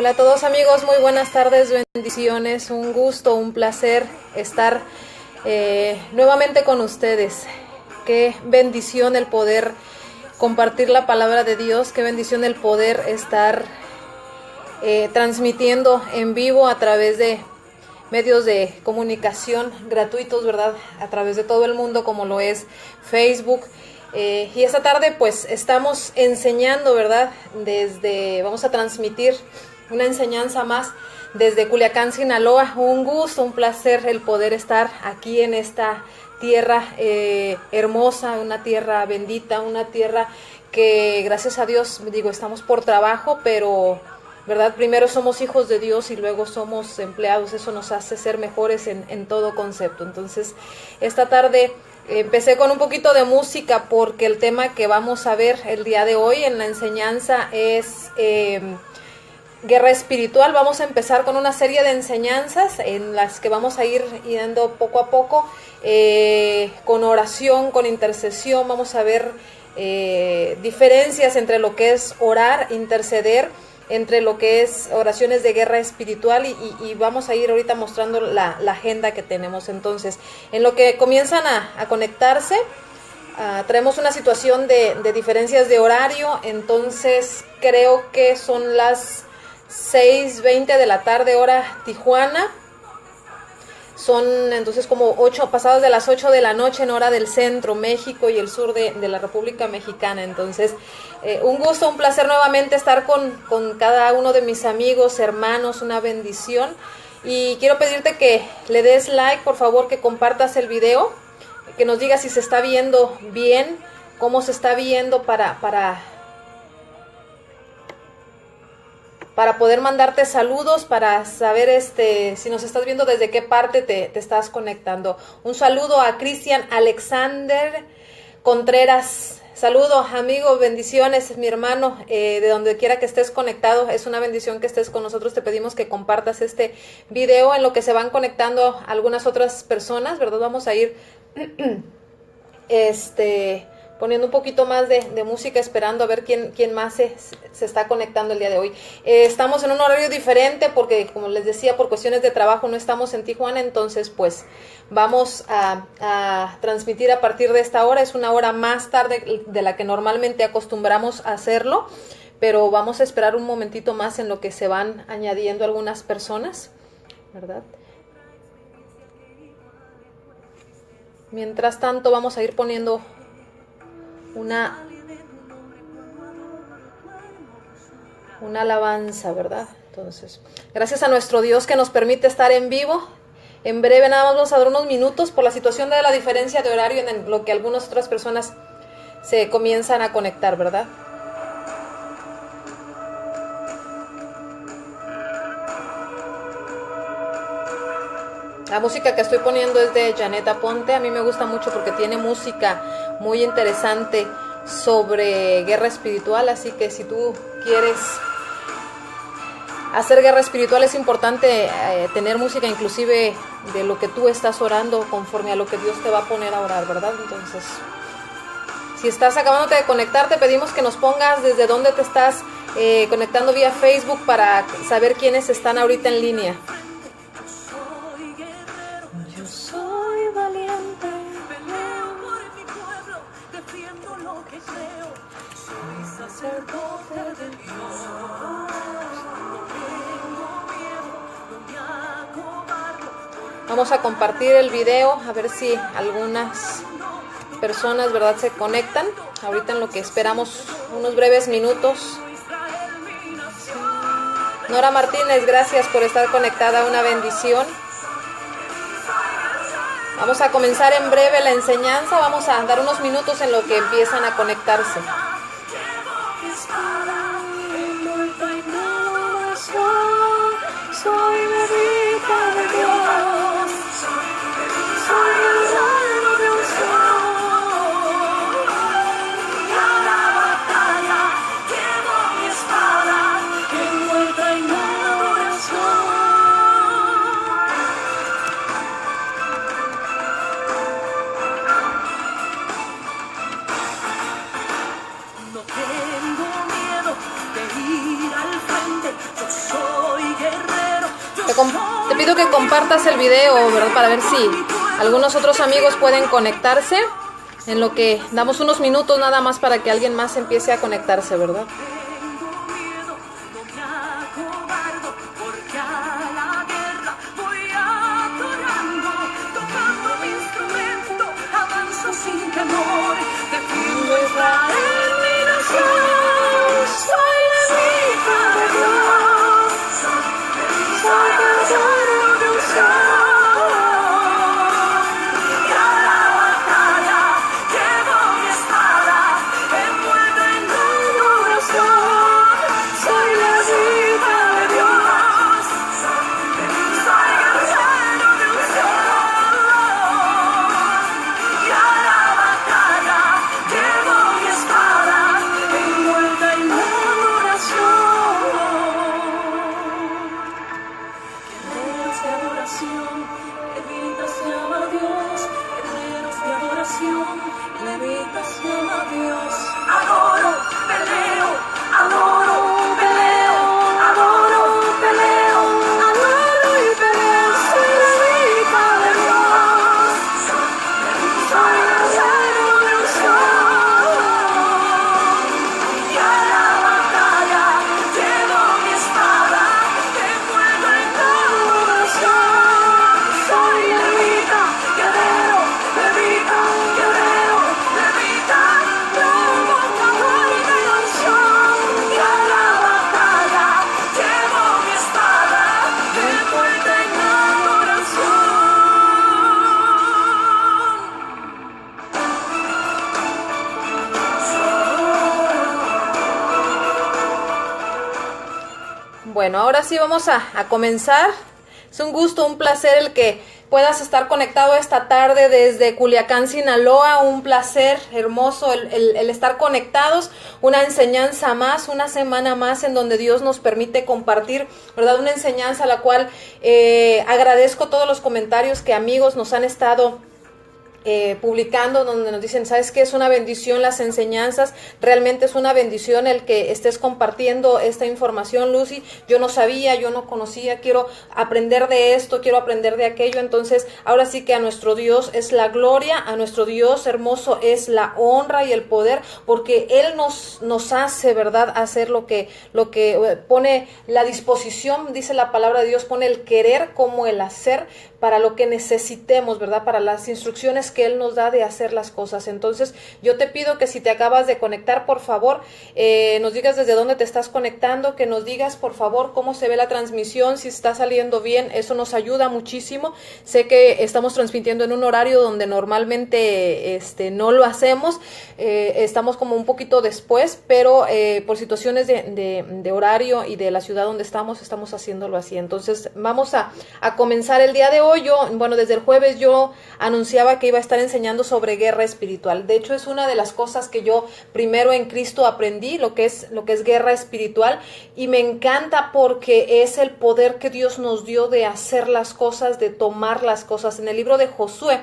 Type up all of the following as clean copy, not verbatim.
Hola a todos amigos, muy buenas tardes, bendiciones, un gusto, un placer estar nuevamente con ustedes. Qué bendición el poder compartir la palabra de Dios, qué bendición el poder estar transmitiendo en vivo a través de medios de comunicación gratuitos, ¿verdad? A través de todo el mundo, como lo es Facebook. Y esta tarde pues estamos enseñando, ¿verdad? Vamos a transmitir una enseñanza más desde Culiacán, Sinaloa. Un gusto, un placer el poder estar aquí en esta tierra hermosa, una tierra bendita, una tierra que gracias a Dios, estamos por trabajo, pero ¿verdad? Primero somos hijos de Dios y luego somos empleados, eso nos hace ser mejores en todo concepto. Entonces, esta tarde empecé con un poquito de música porque el tema que vamos a ver el día de hoy en la enseñanza es guerra espiritual. Vamos a empezar con una serie de enseñanzas en las que vamos a ir yendo poco a poco, con oración, con intercesión. Vamos a ver diferencias entre lo que es orar, interceder, entre lo que es oraciones de guerra espiritual y vamos a ir ahorita mostrando la agenda que tenemos. Entonces, en lo que comienzan a conectarse, traemos una situación de diferencias de horario. Entonces, creo que son las 6:20 de la tarde, hora Tijuana. Son entonces como 8, pasadas de las 8 de la noche en hora del centro, México y el sur de la República Mexicana. Entonces, un gusto, un placer nuevamente estar con cada uno de mis amigos, hermanos, una bendición. Y quiero pedirte que le des like, por favor, que compartas el video, que nos digas si se está viendo bien, cómo se está viendo para poder mandarte saludos, para saber si nos estás viendo, desde qué parte te estás conectando. Un saludo a Cristian Alexander Contreras. Saludo, amigo, bendiciones, mi hermano, de donde quiera que estés conectado. Es una bendición que estés con nosotros. Te pedimos que compartas este video en lo que se van conectando algunas otras personas, ¿verdad? Vamos a ir poniendo un poquito más de música, esperando a ver quién más se está conectando el día de hoy. Estamos en un horario diferente porque, como les decía, por cuestiones de trabajo no estamos en Tijuana. Entonces, pues, vamos a transmitir a partir de esta hora. Es una hora más tarde de la que normalmente acostumbramos a hacerlo, pero vamos a esperar un momentito más en lo que se van añadiendo algunas personas, ¿verdad? Mientras tanto, vamos a ir poniendo una alabanza, ¿verdad? Entonces, gracias a nuestro Dios que nos permite estar en vivo. En breve nada más vamos a dar unos minutos por la situación de la diferencia de horario en lo que algunas otras personas se comienzan a conectar, ¿verdad? La música que estoy poniendo es de Janet Aponte. A mí me gusta mucho porque tiene música muy interesante sobre guerra espiritual. Así que si tú quieres hacer guerra espiritual, es importante tener música inclusive de lo que tú estás orando, conforme a lo que Dios te va a poner a orar, ¿verdad? Entonces, si estás acabándote de conectar, te pedimos que nos pongas desde dónde te estás conectando vía Facebook para saber quiénes están ahorita en línea. Vamos a compartir el video, a ver si algunas personas, ¿verdad?, se conectan. Ahorita en lo que esperamos unos breves minutos. Nora Martínez, gracias por estar conectada, una bendición. Vamos a comenzar en breve la enseñanza, vamos a dar unos minutos en lo que empiezan a conectarse. Soy bendita de Dios, soy el reino de un sol. Y a la batalla llevo mi espada, envuelta en oración. No tengo miedo de ir al frente, yo soy compartas el video, ¿verdad? Para ver si algunos otros amigos pueden conectarse. En lo que damos unos minutos nada más para que alguien más empiece a conectarse, ¿verdad? Sin temor, defiendo Israel, mi nación, soy la hija de Dios, soy guerrero de un sol, y a la batalla llevo mi espada, envuelta en adoración, soy la hija de Dios, soy guerrero de un sol. Levitas llama a Dios. Adoro, peleo, adoro, peleo, adoro, peleo, adoro y peleo. Soy levita de Dios. Soy guerrero de un sol. Y a la batalla llevo mi espada, envuelta en adoración. Soy levita, guerrero, levita, guerrero. Bueno, ahora sí vamos a comenzar. Es un gusto, un placer el que puedas estar conectado esta tarde desde Culiacán, Sinaloa. Un placer hermoso el estar conectados. Una enseñanza más, una semana más en donde Dios nos permite compartir, ¿verdad? Una enseñanza a la cual agradezco todos los comentarios que amigos nos han estado publicando, donde nos dicen, ¿sabes qué? Es una bendición las enseñanzas, realmente es una bendición el que estés compartiendo esta información, Lucy. Yo no sabía, yo no conocía, quiero aprender de esto, quiero aprender de aquello. Entonces, ahora sí que a nuestro Dios es la gloria, a nuestro Dios hermoso es la honra y el poder, porque Él nos hace, ¿verdad? Hacer lo que pone la disposición, dice la palabra de Dios, pone el querer como el hacer para lo que necesitemos, ¿verdad? Para las instrucciones que Él nos da de hacer las cosas. Entonces, yo te pido que si te acabas de conectar, por favor, nos digas desde dónde te estás conectando, que nos digas, por favor, cómo se ve la transmisión, si está saliendo bien. Eso nos ayuda muchísimo. Sé que estamos transmitiendo en un horario donde normalmente no lo hacemos. Estamos como un poquito después, pero por situaciones de horario y de la ciudad donde estamos haciéndolo así. Entonces, vamos a comenzar el día de hoy. Desde el jueves yo anunciaba que iba a estar enseñando sobre guerra espiritual. De hecho, es una de las cosas que yo primero en Cristo aprendí, lo que es guerra espiritual, y me encanta porque es el poder que Dios nos dio de hacer las cosas, de tomar las cosas. En el libro de Josué,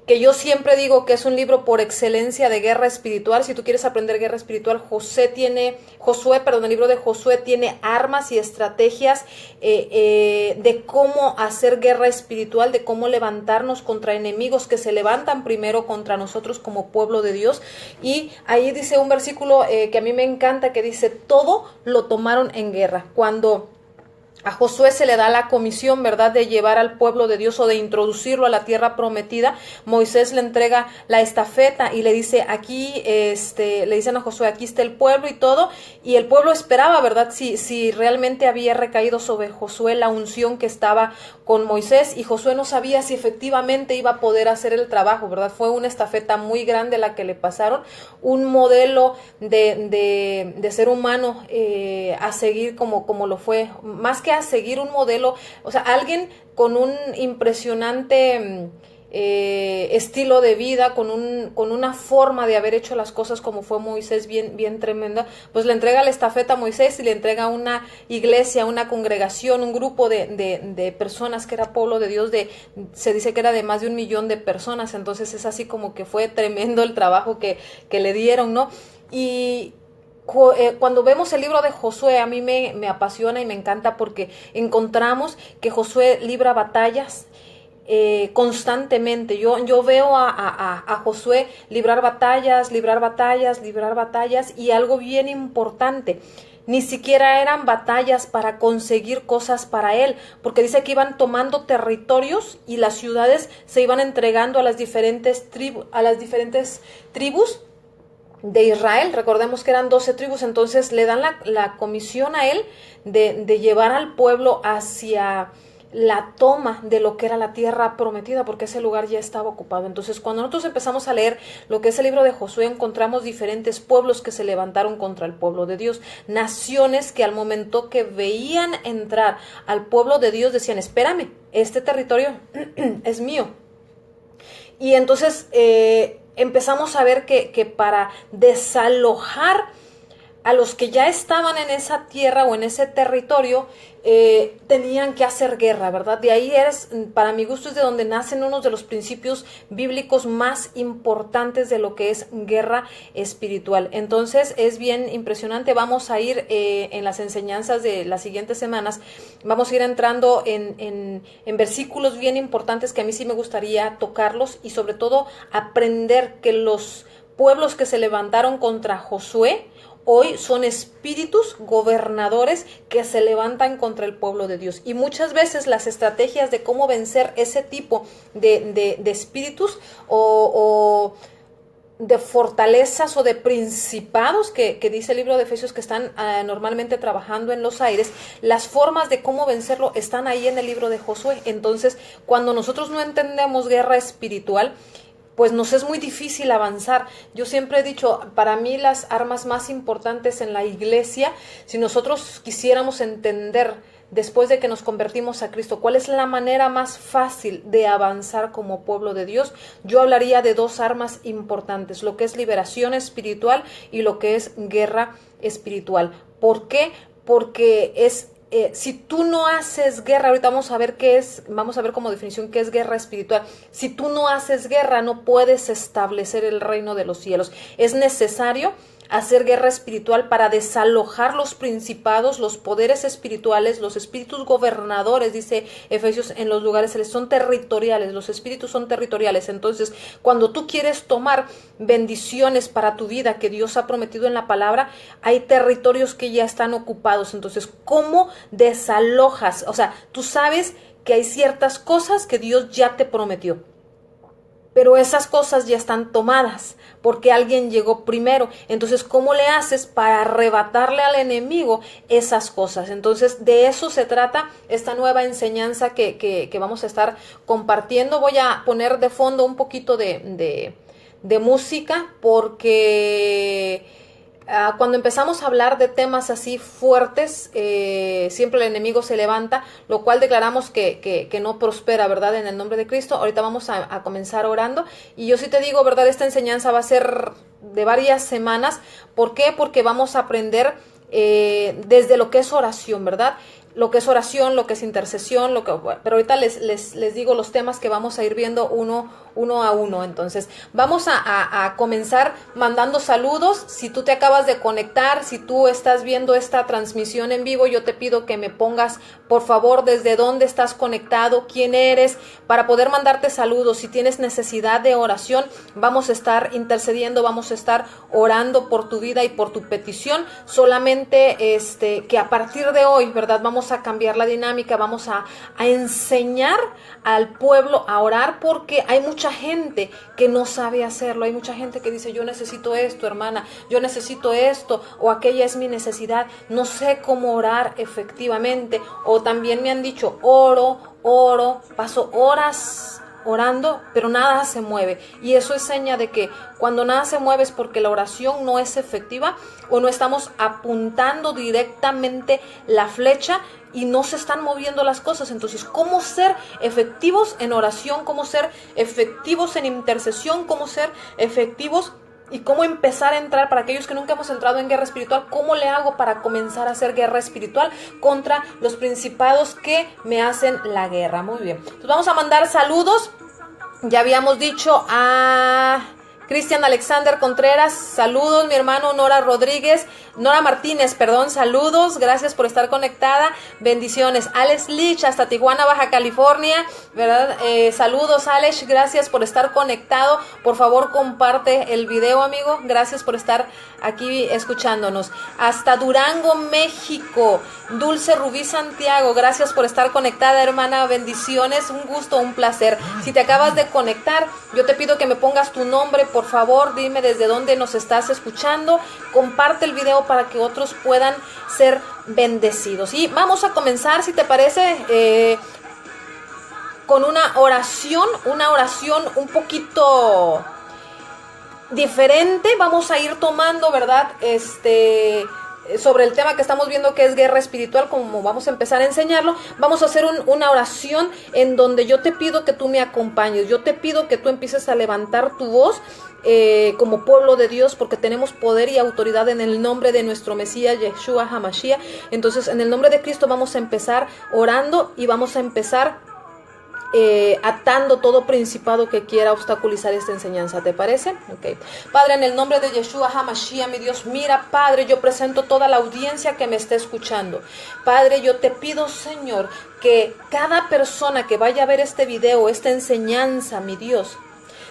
que yo siempre digo que es un libro por excelencia de guerra espiritual. Si tú quieres aprender guerra espiritual, el libro de Josué tiene armas y estrategias de cómo hacer guerra espiritual, de cómo levantarnos contra enemigos que se levantan primero contra nosotros como pueblo de Dios. Y ahí dice un versículo que a mí me encanta, que dice, todo lo tomaron en guerra. Cuando a Josué se le da la comisión, ¿verdad?, de llevar al pueblo de Dios o de introducirlo a la tierra prometida. Moisés le entrega la estafeta y le dice, le dicen a Josué, aquí está el pueblo y todo. Y el pueblo esperaba, ¿verdad?, si realmente había recaído sobre Josué la unción que estaba con Moisés. Y Josué no sabía si efectivamente iba a poder hacer el trabajo, ¿verdad? Fue una estafeta muy grande la que le pasaron. Un modelo de ser humano a seguir como lo fue. Más que a seguir un modelo, o sea, alguien con un impresionante estilo de vida, con una forma de haber hecho las cosas como fue Moisés, bien tremenda. Pues le entrega la estafeta a Moisés y le entrega una iglesia, una congregación, un grupo de personas que era pueblo de Dios, se dice que era de más de 1 millón de personas. Entonces es así como que fue tremendo el trabajo que le dieron, ¿no? Y Cuando vemos el libro de Josué, a mí me apasiona y me encanta porque encontramos que Josué libra batallas constantemente. Yo veo a Josué librar batallas, y algo bien importante. Ni siquiera eran batallas para conseguir cosas para él, porque dice que iban tomando territorios y las ciudades se iban entregando a las diferentes tribus de Israel. Recordemos que eran 12 tribus, entonces le dan la comisión a él de llevar al pueblo hacia la toma de lo que era la tierra prometida, porque ese lugar ya estaba ocupado. Entonces, cuando nosotros empezamos a leer lo que es el libro de Josué, encontramos diferentes pueblos que se levantaron contra el pueblo de Dios, naciones que al momento que veían entrar al pueblo de Dios decían: espérame, este territorio es mío. Y entonces empezamos a ver que para desalojar a los que ya estaban en esa tierra o en ese territorio, tenían que hacer guerra, ¿verdad? De ahí para mi gusto, es de donde nacen unos de los principios bíblicos más importantes de lo que es guerra espiritual. Entonces es bien impresionante. Vamos a ir en las enseñanzas de las siguientes semanas, vamos a ir entrando en versículos bien importantes que a mí sí me gustaría tocarlos, y sobre todo aprender que los pueblos que se levantaron contra Josué hoy son espíritus gobernadores que se levantan contra el pueblo de Dios. Y muchas veces las estrategias de cómo vencer ese tipo de espíritus o de fortalezas o de principados que dice el libro de Efesios que están normalmente trabajando en los aires, las formas de cómo vencerlo están ahí en el libro de Josué. Entonces, cuando nosotros no entendemos guerra espiritual, pues nos es muy difícil avanzar. Yo siempre he dicho, para mí las armas más importantes en la iglesia, si nosotros quisiéramos entender después de que nos convertimos a Cristo, cuál es la manera más fácil de avanzar como pueblo de Dios, yo hablaría de dos armas importantes, lo que es liberación espiritual y lo que es guerra espiritual. ¿Por qué? Porque si tú no haces guerra, ahorita vamos a ver como definición qué es guerra espiritual. Si tú no haces guerra, no puedes establecer el reino de los cielos. Es necesario hacer guerra espiritual para desalojar los principados, los poderes espirituales, los espíritus gobernadores, dice Efesios, en los lugares celestes. Son territoriales, los espíritus son territoriales. Entonces, cuando tú quieres tomar bendiciones para tu vida que Dios ha prometido en la palabra, hay territorios que ya están ocupados. Entonces, ¿cómo desalojas? O sea, tú sabes que hay ciertas cosas que Dios ya te prometió, pero esas cosas ya están tomadas porque alguien llegó primero. Entonces, ¿cómo le haces para arrebatarle al enemigo esas cosas? Entonces, de eso se trata esta nueva enseñanza que vamos a estar compartiendo. Voy a poner de fondo un poquito de música porque cuando empezamos a hablar de temas así fuertes, siempre el enemigo se levanta, lo cual declaramos que no prospera, ¿verdad? En el nombre de Cristo. Ahorita vamos a comenzar orando, y yo sí te digo, ¿verdad? Esta enseñanza va a ser de varias semanas. ¿Por qué? Porque vamos a aprender desde lo que es oración, ¿verdad? Lo que es oración, lo que es intercesión, pero ahorita les digo los temas que vamos a ir viendo uno a uno. Entonces, vamos a comenzar mandando saludos. Si tú te acabas de conectar, si tú estás viendo esta transmisión en vivo, yo te pido que me pongas, por favor, desde dónde estás conectado, quién eres, para poder mandarte saludos. Si tienes necesidad de oración, vamos a estar intercediendo, vamos a estar orando por tu vida y por tu petición. Solamente que a partir de hoy, ¿verdad? Vamos a cambiar la dinámica, vamos a enseñar al pueblo a orar, porque hay mucha gente que no sabe hacerlo. Hay mucha gente que dice: yo necesito esto, hermana, yo necesito esto, o aquella es mi necesidad, no sé cómo orar efectivamente. O también me han dicho: oro, paso horas orando, pero nada se mueve. Y eso es seña de que cuando nada se mueve es porque la oración no es efectiva, o no estamos apuntando directamente la flecha y no se están moviendo las cosas. Entonces, ¿cómo ser efectivos en oración? ¿Cómo ser efectivos en intercesión? ¿Cómo ser efectivos y cómo empezar a entrar? Para aquellos que nunca hemos entrado en guerra espiritual, ¿cómo le hago para comenzar a hacer guerra espiritual contra los principados que me hacen la guerra? Muy bien, entonces vamos a mandar saludos. Ya habíamos dicho a Cristian Alexander Contreras, saludos, mi hermano Nora Martínez, perdón, saludos, gracias por estar conectada, bendiciones. Alex Lich, hasta Tijuana, Baja California, ¿verdad? Saludos, Alex, gracias por estar conectado, por favor comparte el video, amigo, gracias por estar aquí escuchándonos. Hasta Durango, México, Dulce Rubí Santiago, gracias por estar conectada, hermana, bendiciones, un gusto, un placer. Si te acabas de conectar, yo te pido que me pongas tu nombre, por favor, dime desde dónde nos estás escuchando, comparte el video para que otros puedan ser bendecidos. Y vamos a comenzar, si te parece, con una oración un poquito diferente. Vamos a ir tomando, ¿verdad? Sobre el tema que estamos viendo, que es guerra espiritual, como vamos a empezar a enseñarlo, vamos a hacer una oración en donde yo te pido que tú me acompañes, yo te pido que tú empieces a levantar tu voz como pueblo de Dios, porque tenemos poder y autoridad en el nombre de nuestro Mesías, Yeshua HaMashiach. Entonces, en el nombre de Cristo vamos a empezar orando y vamos a empezar atando todo principado que quiera obstaculizar esta enseñanza, ¿te parece? Okay. Padre, en el nombre de Yeshua HaMashiach, mi Dios, mira, Padre, yo presento toda la audiencia que me esté escuchando. Padre, yo te pido, Señor, que cada persona que vaya a ver este video, esta enseñanza, mi Dios,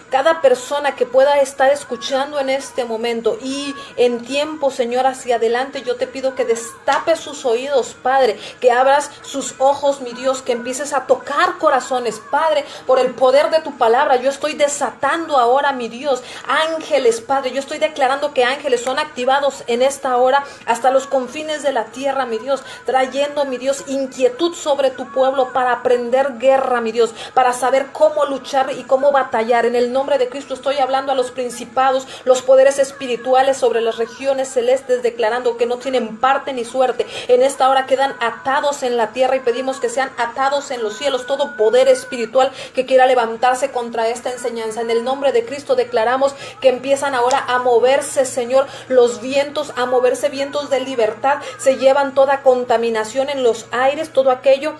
cada persona que pueda estar escuchando en este momento y en tiempo, Señor, hacia adelante, yo te pido que destapes sus oídos, Padre, que abras sus ojos, mi Dios, que empieces a tocar corazones, Padre, por el poder de tu palabra. Yo estoy desatando ahora, mi Dios, ángeles, Padre, yo estoy declarando que ángeles son activados en esta hora hasta los confines de la tierra, mi Dios, trayendo, mi Dios, inquietud sobre tu pueblo para aprender guerra, mi Dios, para saber cómo luchar y cómo batallar. En el nombre de Cristo estoy hablando a los principados, los poderes espirituales sobre las regiones celestes, declarando que no tienen parte ni suerte. En esta hora quedan atados en la tierra y pedimos que sean atados en los cielos todo poder espiritual que quiera levantarse contra esta enseñanza. En el nombre de Cristo declaramos que empiezan ahora a moverse, Señor, los vientos, a moverse vientos de libertad. Se llevan toda contaminación en los aires, todo aquello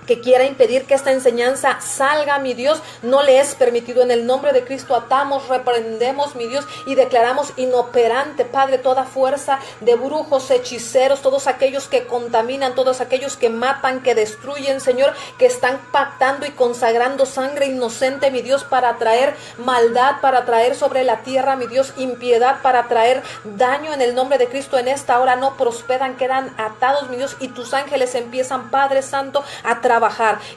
que quiera impedir que esta enseñanza salga, mi Dios, no le es permitido. En el nombre de Cristo atamos, reprendemos, mi Dios, y declaramos inoperante, Padre, toda fuerza de brujos, hechiceros, todos aquellos que contaminan, todos aquellos que matan, que destruyen, Señor, que están pactando y consagrando sangre inocente, mi Dios, para traer maldad, para traer sobre la tierra, mi Dios, impiedad, para traer daño. En el nombre de Cristo, en esta hora no prosperan, quedan atados, mi Dios, y tus ángeles empiezan, Padre Santo, a trabajar.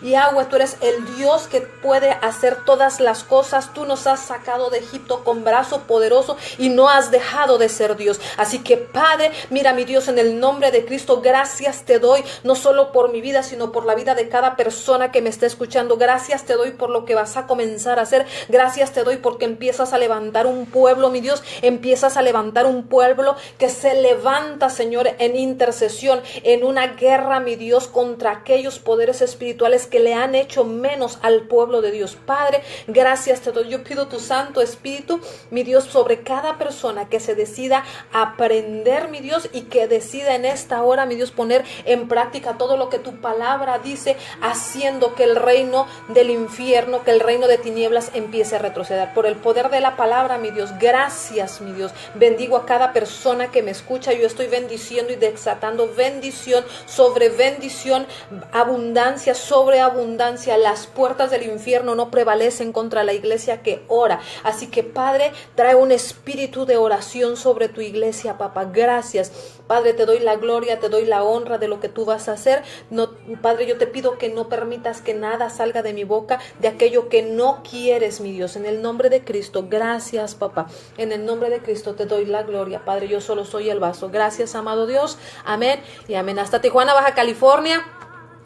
Y Yahweh, tú eres el Dios que puede hacer todas las cosas. Tú nos has sacado de Egipto con brazo poderoso y no has dejado de ser Dios. Así que, Padre, mira, mi Dios, en el nombre de Cristo, gracias te doy, no solo por mi vida, sino por la vida de cada persona que me está escuchando. Gracias te doy por lo que vas a comenzar a hacer. Gracias te doy porque empiezas a levantar un pueblo, mi Dios, empiezas a levantar un pueblo que se levanta, Señor, en intercesión, en una guerra, mi Dios, contra aquellos poderes espirituales que le han hecho menos al pueblo de Dios. Padre, gracias te doy. Yo pido tu Santo Espíritu, mi Dios, sobre cada persona que se decida aprender, mi Dios, y que decida en esta hora, mi Dios, poner en práctica todo lo que tu palabra dice, haciendo que el reino del infierno, que el reino de tinieblas empiece a retroceder. Por el poder de la palabra, mi Dios, gracias, mi Dios. Bendigo a cada persona que me escucha. Yo estoy bendiciendo y desatando bendición sobre bendición, abundancia sobre abundancia. Las puertas del infierno no prevalecen contra la iglesia que ora. Así que, Padre, trae un espíritu de oración sobre tu iglesia, papá. Gracias, Padre, te doy la gloria, te doy la honra de lo que tú vas a hacer. No, Padre, yo te pido que no permitas que nada salga de mi boca de aquello que no quieres, mi Dios. En el nombre de Cristo, gracias, papá. En el nombre de Cristo te doy la gloria, Padre. Yo solo soy el vaso. Gracias, amado Dios. Amén y amén. Hasta Tijuana, Baja California.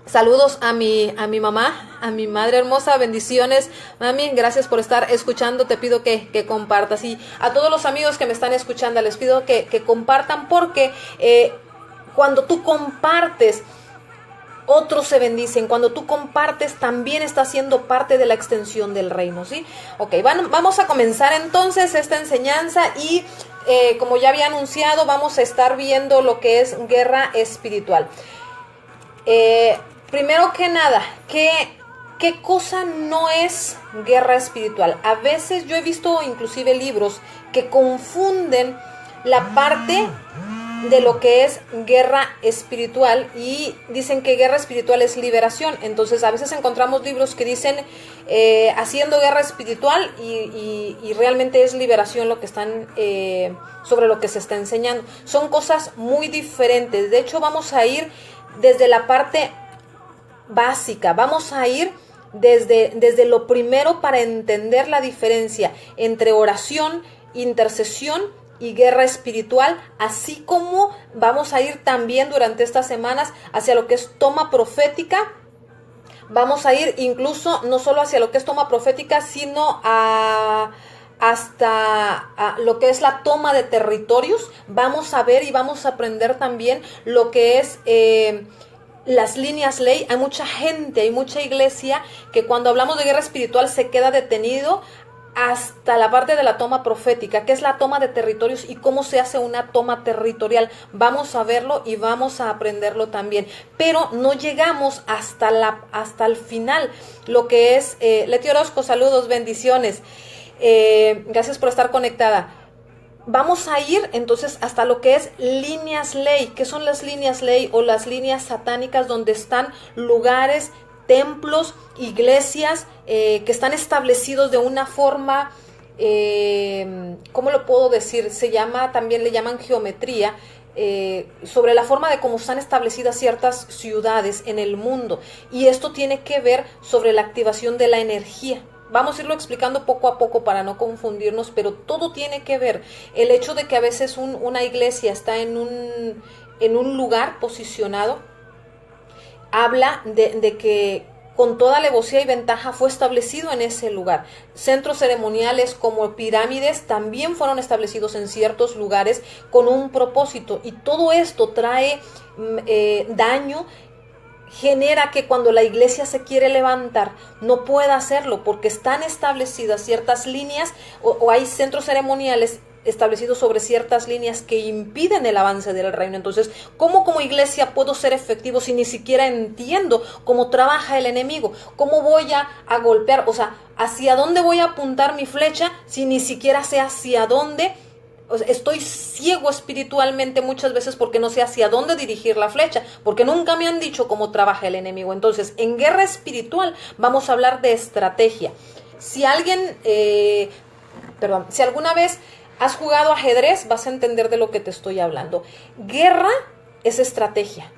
Saludos a mi mamá, a mi madre hermosa, bendiciones, mami, gracias por estar escuchando. Te pido que compartas, y a todos los amigos que me están escuchando les pido que compartan, porque cuando tú compartes, otros se bendicen. Cuando tú compartes, también estás siendo parte de la extensión del reino, ¿sí? Ok, vamos a comenzar entonces esta enseñanza y como ya había anunciado, vamos a estar viendo lo que es guerra espiritual. Primero que nada, ¿qué ¿Qué cosa no es guerra espiritual? A veces yo he visto inclusive libros que confunden la parte de lo que es guerra espiritual y dicen que guerra espiritual es liberación. Entonces a veces encontramos libros que dicen haciendo guerra espiritual y realmente es liberación lo que están sobre lo que se está enseñando. Son cosas muy diferentes. De hecho, vamos a ir desde la parte básica, vamos a ir desde lo primero para entender la diferencia entre oración, intercesión y guerra espiritual, así como vamos a ir también durante estas semanas hacia lo que es toma profética. Vamos a ir incluso no solo hacia lo que es toma profética, sino hasta lo que es la toma de territorios. Vamos a ver y vamos a aprender también lo que es las líneas ley. Hay mucha gente, hay mucha iglesia que cuando hablamos de guerra espiritual se queda detenido hasta la parte de la toma profética, que es la toma de territorios y cómo se hace una toma territorial. Vamos a verlo y vamos a aprenderlo también, pero no llegamos hasta el final, lo que es, Leti Orozco, saludos, bendiciones, gracias por estar conectada. Vamos a ir entonces hasta lo que es líneas ley. ¿Qué son las líneas ley o las líneas satánicas? Donde están lugares, templos, iglesias que están establecidos de una forma, ¿cómo lo puedo decir? También le llaman geometría, sobre la forma de cómo están establecidas ciertas ciudades en el mundo. Y esto tiene que ver sobre la activación de la energía. Vamos a irlo explicando poco a poco para no confundirnos, pero todo tiene que ver. El hecho de que a veces una iglesia está en un lugar posicionado, habla de que con toda alevosía y ventaja fue establecido en ese lugar. Centros ceremoniales como pirámides también fueron establecidos en ciertos lugares con un propósito, y todo esto trae daño. Genera que cuando la iglesia se quiere levantar no pueda hacerlo porque están establecidas ciertas líneas o hay centros ceremoniales establecidos sobre ciertas líneas que impiden el avance del reino. Entonces, ¿cómo como iglesia puedo ser efectivo si ni siquiera entiendo cómo trabaja el enemigo? ¿Cómo voy a golpear? O sea, ¿hacia dónde voy a apuntar mi flecha si ni siquiera sé hacia dónde? O sea, estoy ciego espiritualmente muchas veces porque no sé hacia dónde dirigir la flecha, porque nunca me han dicho cómo trabaja el enemigo. Entonces, en guerra espiritual vamos a hablar de estrategia. Si alguna vez has jugado ajedrez, vas a entender de lo que te estoy hablando. Guerra es estrategia.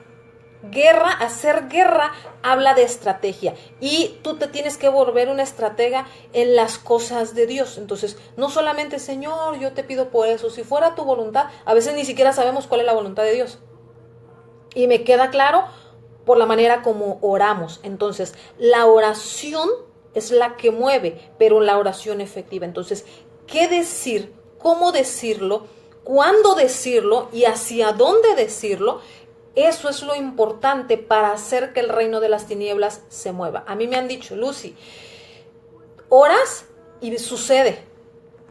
Hacer guerra habla de estrategia, y tú te tienes que volver una estratega en las cosas de Dios. Entonces, no solamente, Señor, yo te pido por eso, si fuera tu voluntad. A veces ni siquiera sabemos cuál es la voluntad de Dios, y me queda claro por la manera como oramos. Entonces, la oración es la que mueve, pero la oración efectiva. Entonces, ¿qué decir? ¿Cómo decirlo? ¿Cuándo decirlo? ¿Y hacia dónde decirlo? Eso es lo importante para hacer que el reino de las tinieblas se mueva. A mí me han dicho, Lucy, oras y sucede.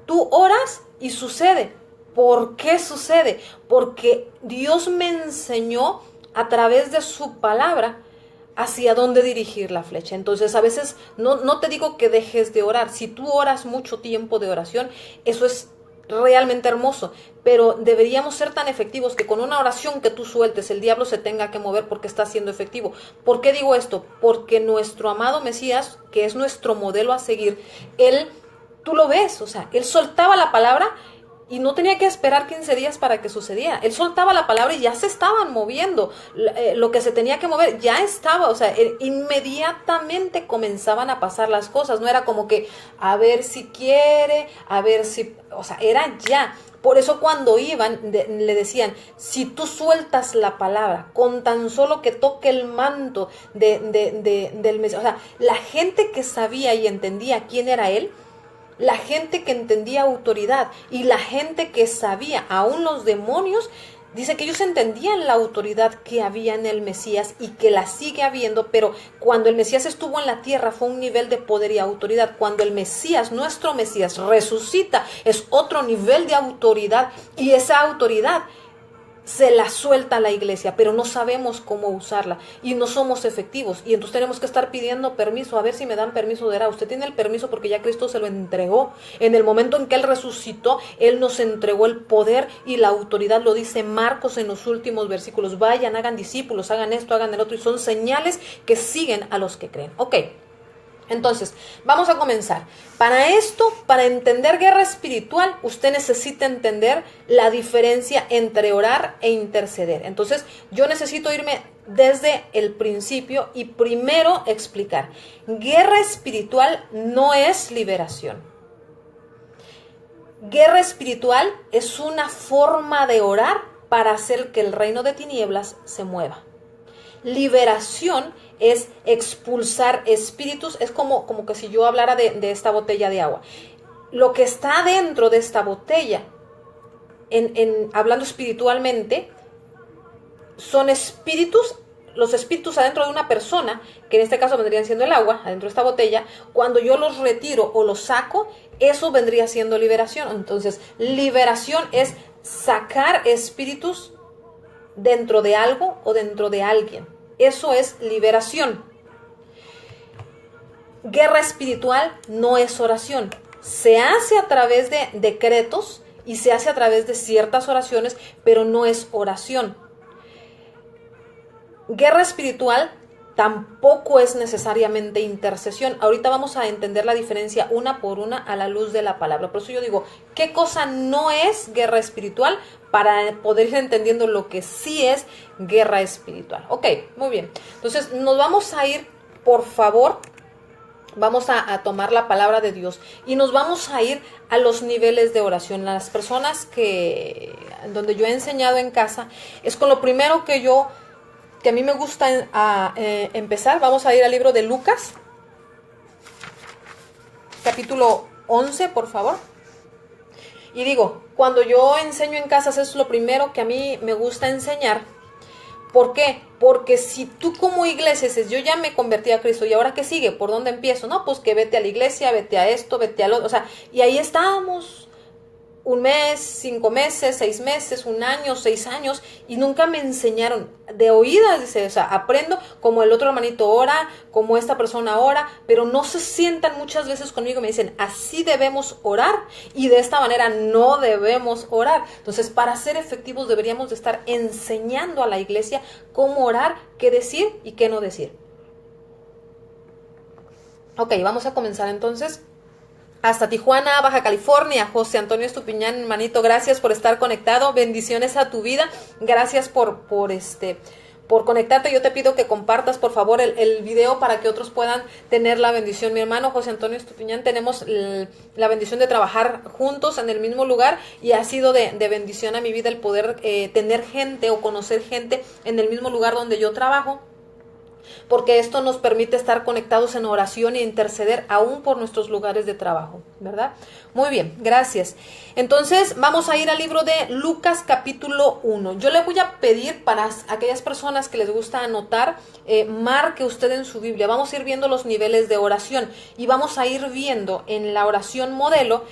Tú oras y sucede. ¿Por qué sucede? Porque Dios me enseñó a través de su palabra hacia dónde dirigir la flecha. Entonces, a veces no te digo que dejes de orar. Si tú oras mucho tiempo de oración, eso es realmente hermoso, pero deberíamos ser tan efectivos que con una oración que tú sueltes, el diablo se tenga que mover porque está siendo efectivo. ¿Por qué digo esto? Porque nuestro amado Mesías, que es nuestro modelo a seguir, tú lo ves, o sea, él soltaba la palabra y no tenía que esperar 15 días para que sucediera. Él soltaba la palabra y ya se estaban moviendo. Lo que se tenía que mover ya estaba. O sea, inmediatamente comenzaban a pasar las cosas. No era como que, a ver si quiere, a ver si... O sea, era ya. Por eso cuando iban, le decían, si tú sueltas la palabra, con tan solo que toque el manto del Mesías. O sea, la gente que sabía y entendía quién era él, la gente que entendía autoridad y la gente que sabía, aún los demonios, dice que ellos entendían la autoridad que había en el Mesías y que la sigue habiendo, pero cuando el Mesías estuvo en la tierra fue un nivel de poder y autoridad. Cuando el Mesías, nuestro Mesías, resucita, es otro nivel de autoridad, y esa autoridad se la suelta a la iglesia, pero no sabemos cómo usarla y no somos efectivos. Y entonces tenemos que estar pidiendo permiso, a ver si me dan permiso de orar. Usted tiene el permiso porque ya Cristo se lo entregó. En el momento en que Él resucitó, Él nos entregó el poder y la autoridad. Lo dice Marcos en los últimos versículos. Vayan, hagan discípulos, hagan esto, hagan el otro. Y son señales que siguen a los que creen. Ok. Entonces, vamos a comenzar. Para esto, para entender guerra espiritual, usted necesita entender la diferencia entre orar e interceder. Entonces, yo necesito irme desde el principio y primero explicar. Guerra espiritual no es liberación. Guerra espiritual es una forma de orar para hacer que el reino de tinieblas se mueva. Liberación es expulsar espíritus, es como que si yo hablara de esta botella de agua. Lo que está dentro de esta botella, hablando espiritualmente, son espíritus, los espíritus adentro de una persona, que en este caso vendrían siendo el agua, adentro de esta botella. Cuando yo los retiro o los saco, eso vendría siendo liberación. Entonces, liberación es sacar espíritus dentro de algo o dentro de alguien. Eso es liberación. Guerra espiritual no es oración. Se hace a través de decretos y se hace a través de ciertas oraciones, pero no es oración. Guerra espiritual tampoco es necesariamente intercesión. Ahorita vamos a entender la diferencia una por una a la luz de la palabra. Por eso yo digo, ¿qué cosa no es guerra espiritual? Para poder ir entendiendo lo que sí es guerra espiritual. Ok, muy bien. Entonces nos vamos a ir, por favor, vamos a tomar la palabra de Dios y nos vamos a ir a los niveles de oración. Las personas donde yo he enseñado en casa, es con lo primero que a mí me gusta empezar. Vamos a ir al libro de Lucas, capítulo 11, por favor. Y digo, cuando yo enseño en casas, eso es lo primero que a mí me gusta enseñar. ¿Por qué? Porque si tú como iglesia dices, yo ya me convertí a Cristo, ¿y ahora qué sigue? ¿Por dónde empiezo? No, pues que vete a la iglesia, vete a esto, vete a lo otro. O sea, y ahí estábamos 1 mes, 5 meses, 6 meses, 1 año, 6 años, y nunca me enseñaron. De oídas, dice, o sea, aprendo como el otro hermanito ora, como esta persona ora, pero no se sientan muchas veces conmigo y me dicen, así debemos orar, y de esta manera no debemos orar. Entonces, para ser efectivos deberíamos de estar enseñando a la iglesia cómo orar, qué decir y qué no decir. Ok, vamos a comenzar entonces. Hasta Tijuana, Baja California, José Antonio Estupiñán, hermanito, gracias por estar conectado, bendiciones a tu vida, gracias por conectarte. Yo te pido que compartas por favor el video para que otros puedan tener la bendición. Mi hermano José Antonio Estupiñán, tenemos la bendición de trabajar juntos en el mismo lugar y ha sido de bendición a mi vida el poder tener gente o conocer gente en el mismo lugar donde yo trabajo, porque esto nos permite estar conectados en oración e interceder aún por nuestros lugares de trabajo, ¿verdad? Muy bien, gracias. Entonces vamos a ir al libro de Lucas capítulo 1. Yo le voy a pedir para aquellas personas que les gusta anotar, marque usted en su Biblia. Vamos a ir viendo los niveles de oración y vamos a ir viendo en la oración modelo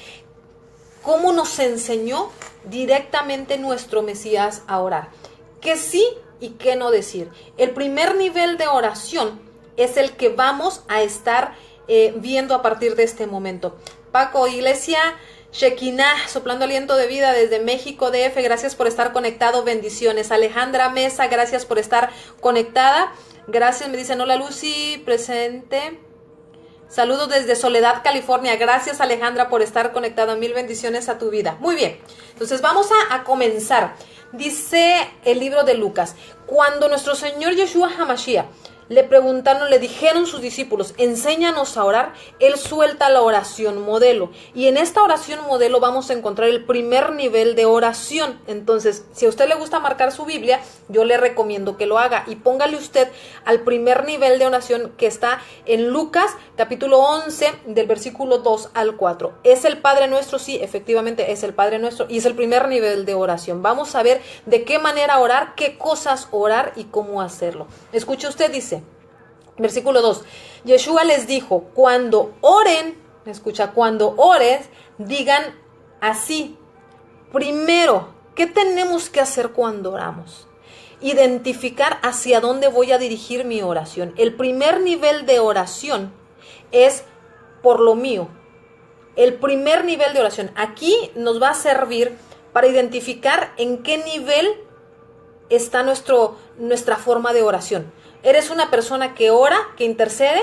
cómo nos enseñó directamente nuestro Mesías a orar. Que sí y qué no decir. El primer nivel de oración es el que vamos a estar viendo a partir de este momento. Paco, Iglesia Shekinah, soplando aliento de vida desde México DF, gracias por estar conectado, bendiciones. Alejandra Mesa, gracias por estar conectada. Gracias, me dicen, hola Lucy, presente. Saludos desde Soledad, California. Gracias, Alejandra, por estar conectada. 1000 bendiciones a tu vida. Muy bien, entonces vamos a comenzar. Dice el libro de Lucas, cuando nuestro Señor Yeshua HaMashiach le preguntaron, le dijeron sus discípulos, enséñanos a orar, él suelta la oración modelo. Y en esta oración modelo vamos a encontrar el primer nivel de oración. Entonces, si a usted le gusta marcar su Biblia, yo le recomiendo que lo haga. Y póngale usted al primer nivel de oración que está en Lucas, capítulo 11, del versículo 2 al 4. ¿Es el Padre Nuestro? Sí, efectivamente es el Padre Nuestro. Y es el primer nivel de oración. Vamos a ver de qué manera orar, qué cosas orar y cómo hacerlo. Escuche usted, dice, versículo 2, Yeshua les dijo, cuando oren, escucha, cuando ores, digan así, primero, ¿Qué tenemos que hacer cuando oramos? Identificar hacia dónde voy a dirigir mi oración. El primer nivel de oración es por lo mío. El primer nivel de oración. Aquí nos va a servir para identificar en qué nivel está nuestra forma de oración. ¿Eres una persona que ora, que intercede?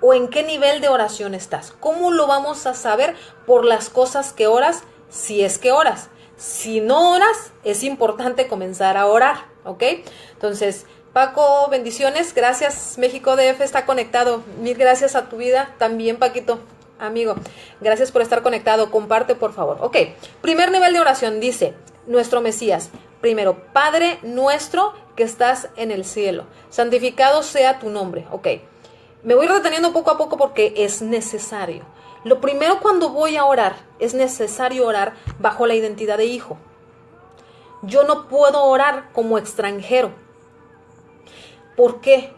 ¿O en qué nivel de oración estás? ¿Cómo lo vamos a saber? Por las cosas que oras, si es que oras. Si no oras, es importante comenzar a orar, ¿ok? Entonces, Paco, bendiciones. Gracias, México DF está conectado. Mil gracias a tu vida. También, Paquito, amigo. Gracias por estar conectado. Comparte, por favor. Ok, primer nivel de oración dice nuestro Mesías. Primero, Padre nuestro que estás en el cielo. Santificado sea tu nombre. Ok, me voy reteniendo poco a poco porque es necesario. Lo primero cuando voy a orar, es necesario orar bajo la identidad de hijo. Yo no puedo orar como extranjero. ¿Por qué?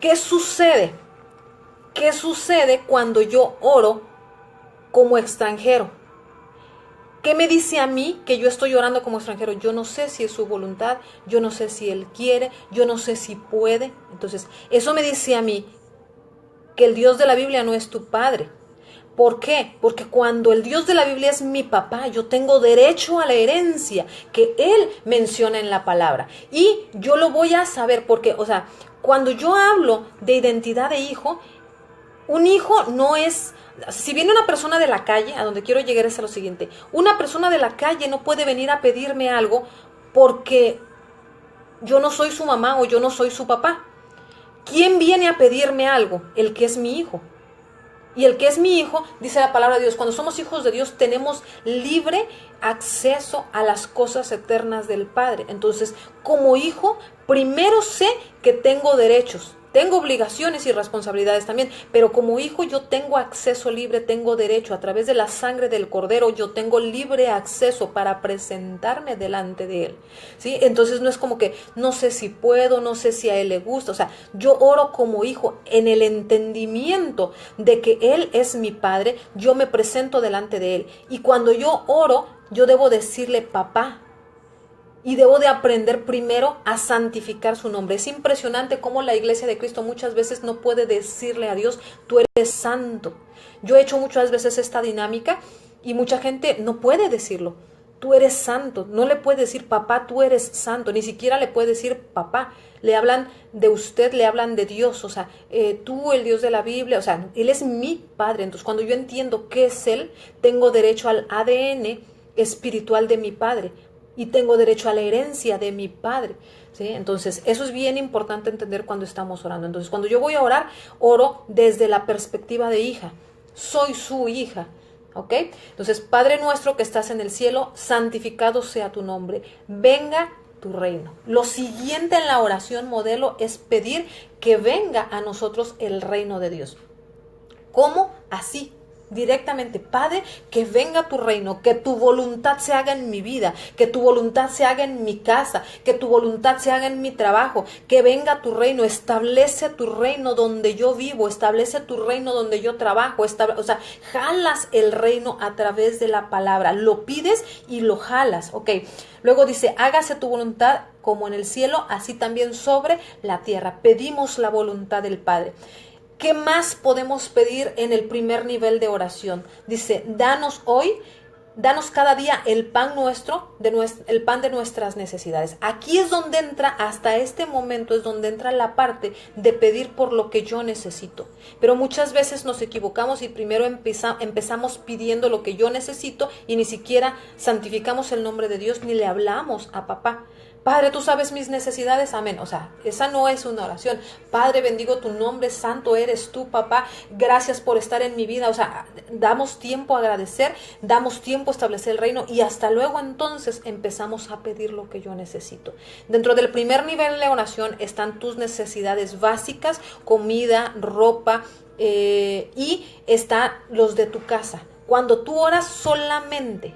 ¿Qué sucede? ¿Qué sucede cuando yo oro como extranjero? ¿Qué me dice a mí que yo estoy orando como extranjero? Yo no sé si es su voluntad, yo no sé si Él quiere, yo no sé si puede. Entonces, eso me dice a mí que el Dios de la Biblia no es tu padre. ¿Por qué? Porque cuando el Dios de la Biblia es mi papá, yo tengo derecho a la herencia que Él menciona en la palabra. Y yo lo voy a saber porque, o sea, cuando yo hablo de identidad de hijo, un hijo no es... Si viene una persona de la calle, a donde quiero llegar es a lo siguiente. Una persona de la calle no puede venir a pedirme algo porque yo no soy su mamá o yo no soy su papá. ¿Quién viene a pedirme algo? El que es mi hijo. Y el que es mi hijo, dice la palabra de Dios, cuando somos hijos de Dios tenemos libre acceso a las cosas eternas del Padre. Entonces, como hijo, primero sé que tengo derechos. Tengo obligaciones y responsabilidades también, pero como hijo yo tengo acceso libre, tengo derecho. A través de la sangre del Cordero yo tengo libre acceso para presentarme delante de Él, ¿sí? Entonces no es como que no sé si puedo, no sé si a Él le gusta. O sea, yo oro como hijo en el entendimiento de que Él es mi Padre, yo me presento delante de Él. Y cuando yo oro, yo debo decirle papá. Y debo de aprender primero a santificar su nombre. Es impresionante cómo la iglesia de Cristo muchas veces no puede decirle a Dios, tú eres santo. Yo he hecho muchas veces esta dinámica y mucha gente no puede decirlo. Tú eres santo. No le puede decir papá, tú eres santo. Ni siquiera le puede decir papá. Le hablan de usted, le hablan de Dios. O sea, tú, el Dios de la Biblia. O sea, Él es mi Padre. Entonces, cuando yo entiendo qué es Él, tengo derecho al ADN espiritual de mi Padre. Y tengo derecho a la herencia de mi Padre, ¿sí? Entonces, eso es bien importante entender cuando estamos orando. Entonces, cuando yo voy a orar, oro desde la perspectiva de hija. Soy su hija, ¿ok? Entonces, Padre nuestro que estás en el cielo, santificado sea tu nombre. Venga tu reino. Lo siguiente en la oración modelo es pedir que venga a nosotros el reino de Dios. ¿Cómo? Así. Directamente, Padre, que venga tu reino, que tu voluntad se haga en mi vida, que tu voluntad se haga en mi casa, que tu voluntad se haga en mi trabajo, que venga tu reino, establece tu reino donde yo vivo, establece tu reino donde yo trabajo, o sea, jalas el reino a través de la palabra, lo pides y lo jalas, ok. Luego dice, hágase tu voluntad como en el cielo, así también sobre la tierra. Pedimos la voluntad del Padre. ¿Qué más podemos pedir en el primer nivel de oración? Dice, danos hoy, danos cada día el pan nuestro, el pan de nuestras necesidades. Aquí es donde entra, hasta este momento es donde entra la parte de pedir por lo que yo necesito. Pero muchas veces nos equivocamos y primero empezamos pidiendo lo que yo necesito y ni siquiera santificamos el nombre de Dios ni le hablamos a papá. Padre, tú sabes mis necesidades, amén. O sea, esa no es una oración. Padre, bendigo tu nombre, santo eres tú, papá. Gracias por estar en mi vida. O sea, damos tiempo a agradecer, damos tiempo a establecer el reino y hasta luego entonces empezamos a pedir lo que yo necesito. Dentro del primer nivel de oración están tus necesidades básicas, comida, ropa y están los de tu casa. Cuando tú oras solamente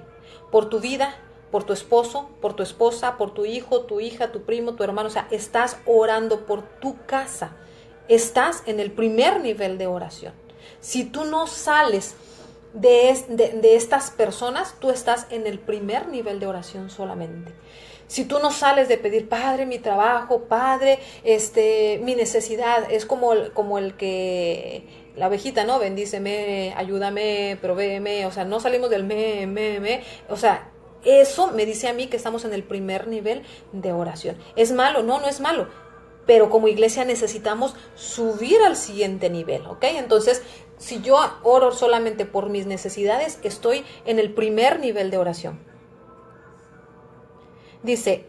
por tu vida, por tu esposo, por tu esposa, por tu hijo, tu hija, tu primo, tu hermano. O sea, estás orando por tu casa. Estás en el primer nivel de oración. Si tú no sales de estas personas, tú estás en el primer nivel de oración solamente. Si tú no sales de pedir, Padre, mi trabajo, Padre, mi necesidad, es como el que, la ovejita, ¿no? Bendíceme, ayúdame, provéeme, o sea, no salimos del o sea, eso me dice a mí que estamos en el primer nivel de oración. ¿Es malo? No, no es malo. Pero como iglesia necesitamos subir al siguiente nivel, ¿ok? Entonces, si yo oro solamente por mis necesidades, estoy en el primer nivel de oración. Dice,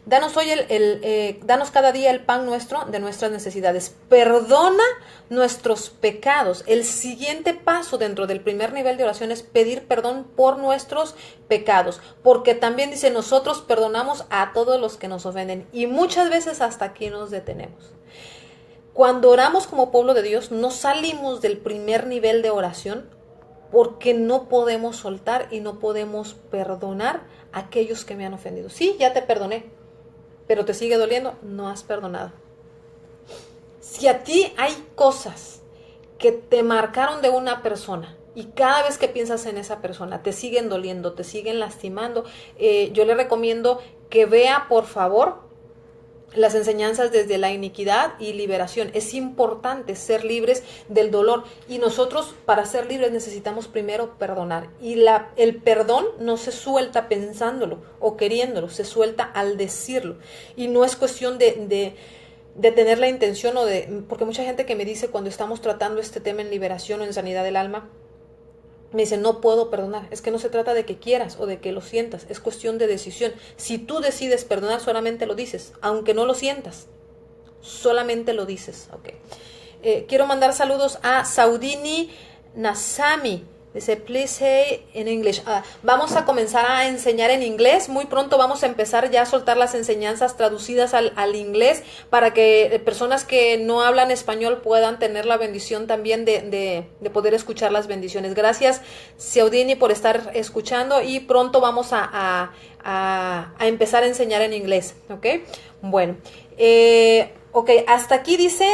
danos hoy danos cada día el pan nuestro de nuestras necesidades. Perdona nuestros pecados. El siguiente paso dentro del primer nivel de oración es pedir perdón por nuestros pecados. Porque también dice, nosotros perdonamos a todos los que nos ofenden. Y muchas veces hasta aquí nos detenemos. Cuando oramos como pueblo de Dios, no salimos del primer nivel de oración porque no podemos soltar y no podemos perdonar a aquellos que me han ofendido. Sí, ya te perdoné, pero te sigue doliendo, no has perdonado. Si a ti hay cosas que te marcaron de una persona y cada vez que piensas en esa persona te siguen doliendo, te siguen lastimando, yo le recomiendo que vea, por favor, las enseñanzas desde la iniquidad y liberación. Es importante ser libres del dolor y nosotros para ser libres necesitamos primero perdonar y el perdón no se suelta pensándolo o queriéndolo, se suelta al decirlo y no es cuestión de tener la intención porque mucha gente que me dice cuando estamos tratando este tema en liberación o en sanidad del alma, me dice, no puedo perdonar. Es que no se trata de que quieras o de que lo sientas. Es cuestión de decisión. Si tú decides perdonar, solamente lo dices. Aunque no lo sientas. Solamente lo dices. Okay. Quiero mandar saludos a Saudini Nasami. Dice, please say in English. Vamos a comenzar a enseñar en inglés. Muy pronto vamos a empezar ya a soltar las enseñanzas traducidas al inglés para que personas que no hablan español puedan tener la bendición también de poder escuchar las bendiciones. Gracias, Saudini, por estar escuchando y pronto vamos a empezar a enseñar en inglés. ¿Ok? Bueno, ok, hasta aquí dice,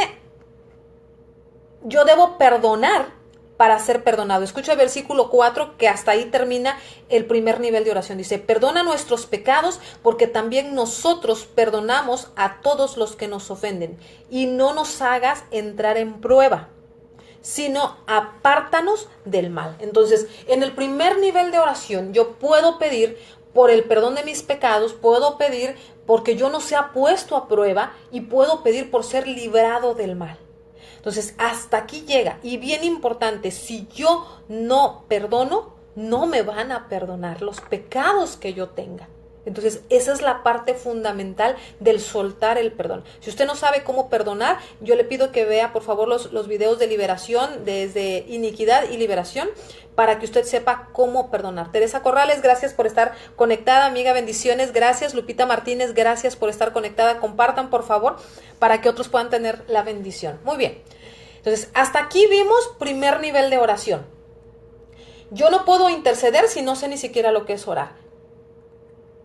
yo debo perdonar para ser perdonado. Escucha el versículo 4 que hasta ahí termina el primer nivel de oración. Dice, perdona nuestros pecados porque también nosotros perdonamos a todos los que nos ofenden. Y no nos hagas entrar en prueba, sino apártanos del mal. Entonces, en el primer nivel de oración yo puedo pedir por el perdón de mis pecados, puedo pedir porque yo no sea puesto a prueba y puedo pedir por ser librado del mal. Entonces, hasta aquí llega. Y bien importante, si yo no perdono, no me van a perdonar los pecados que yo tenga. Entonces, esa es la parte fundamental del soltar el perdón. Si usted no sabe cómo perdonar, yo le pido que vea, por favor, los videos de liberación, desde iniquidad y liberación, para que usted sepa cómo perdonar. Teresa Corrales, gracias por estar conectada, amiga, bendiciones. Gracias, Lupita Martínez, gracias por estar conectada. Compartan, por favor, para que otros puedan tener la bendición. Muy bien. Entonces, hasta aquí vimos primer nivel de oración. Yo no puedo interceder si no sé ni siquiera lo que es orar.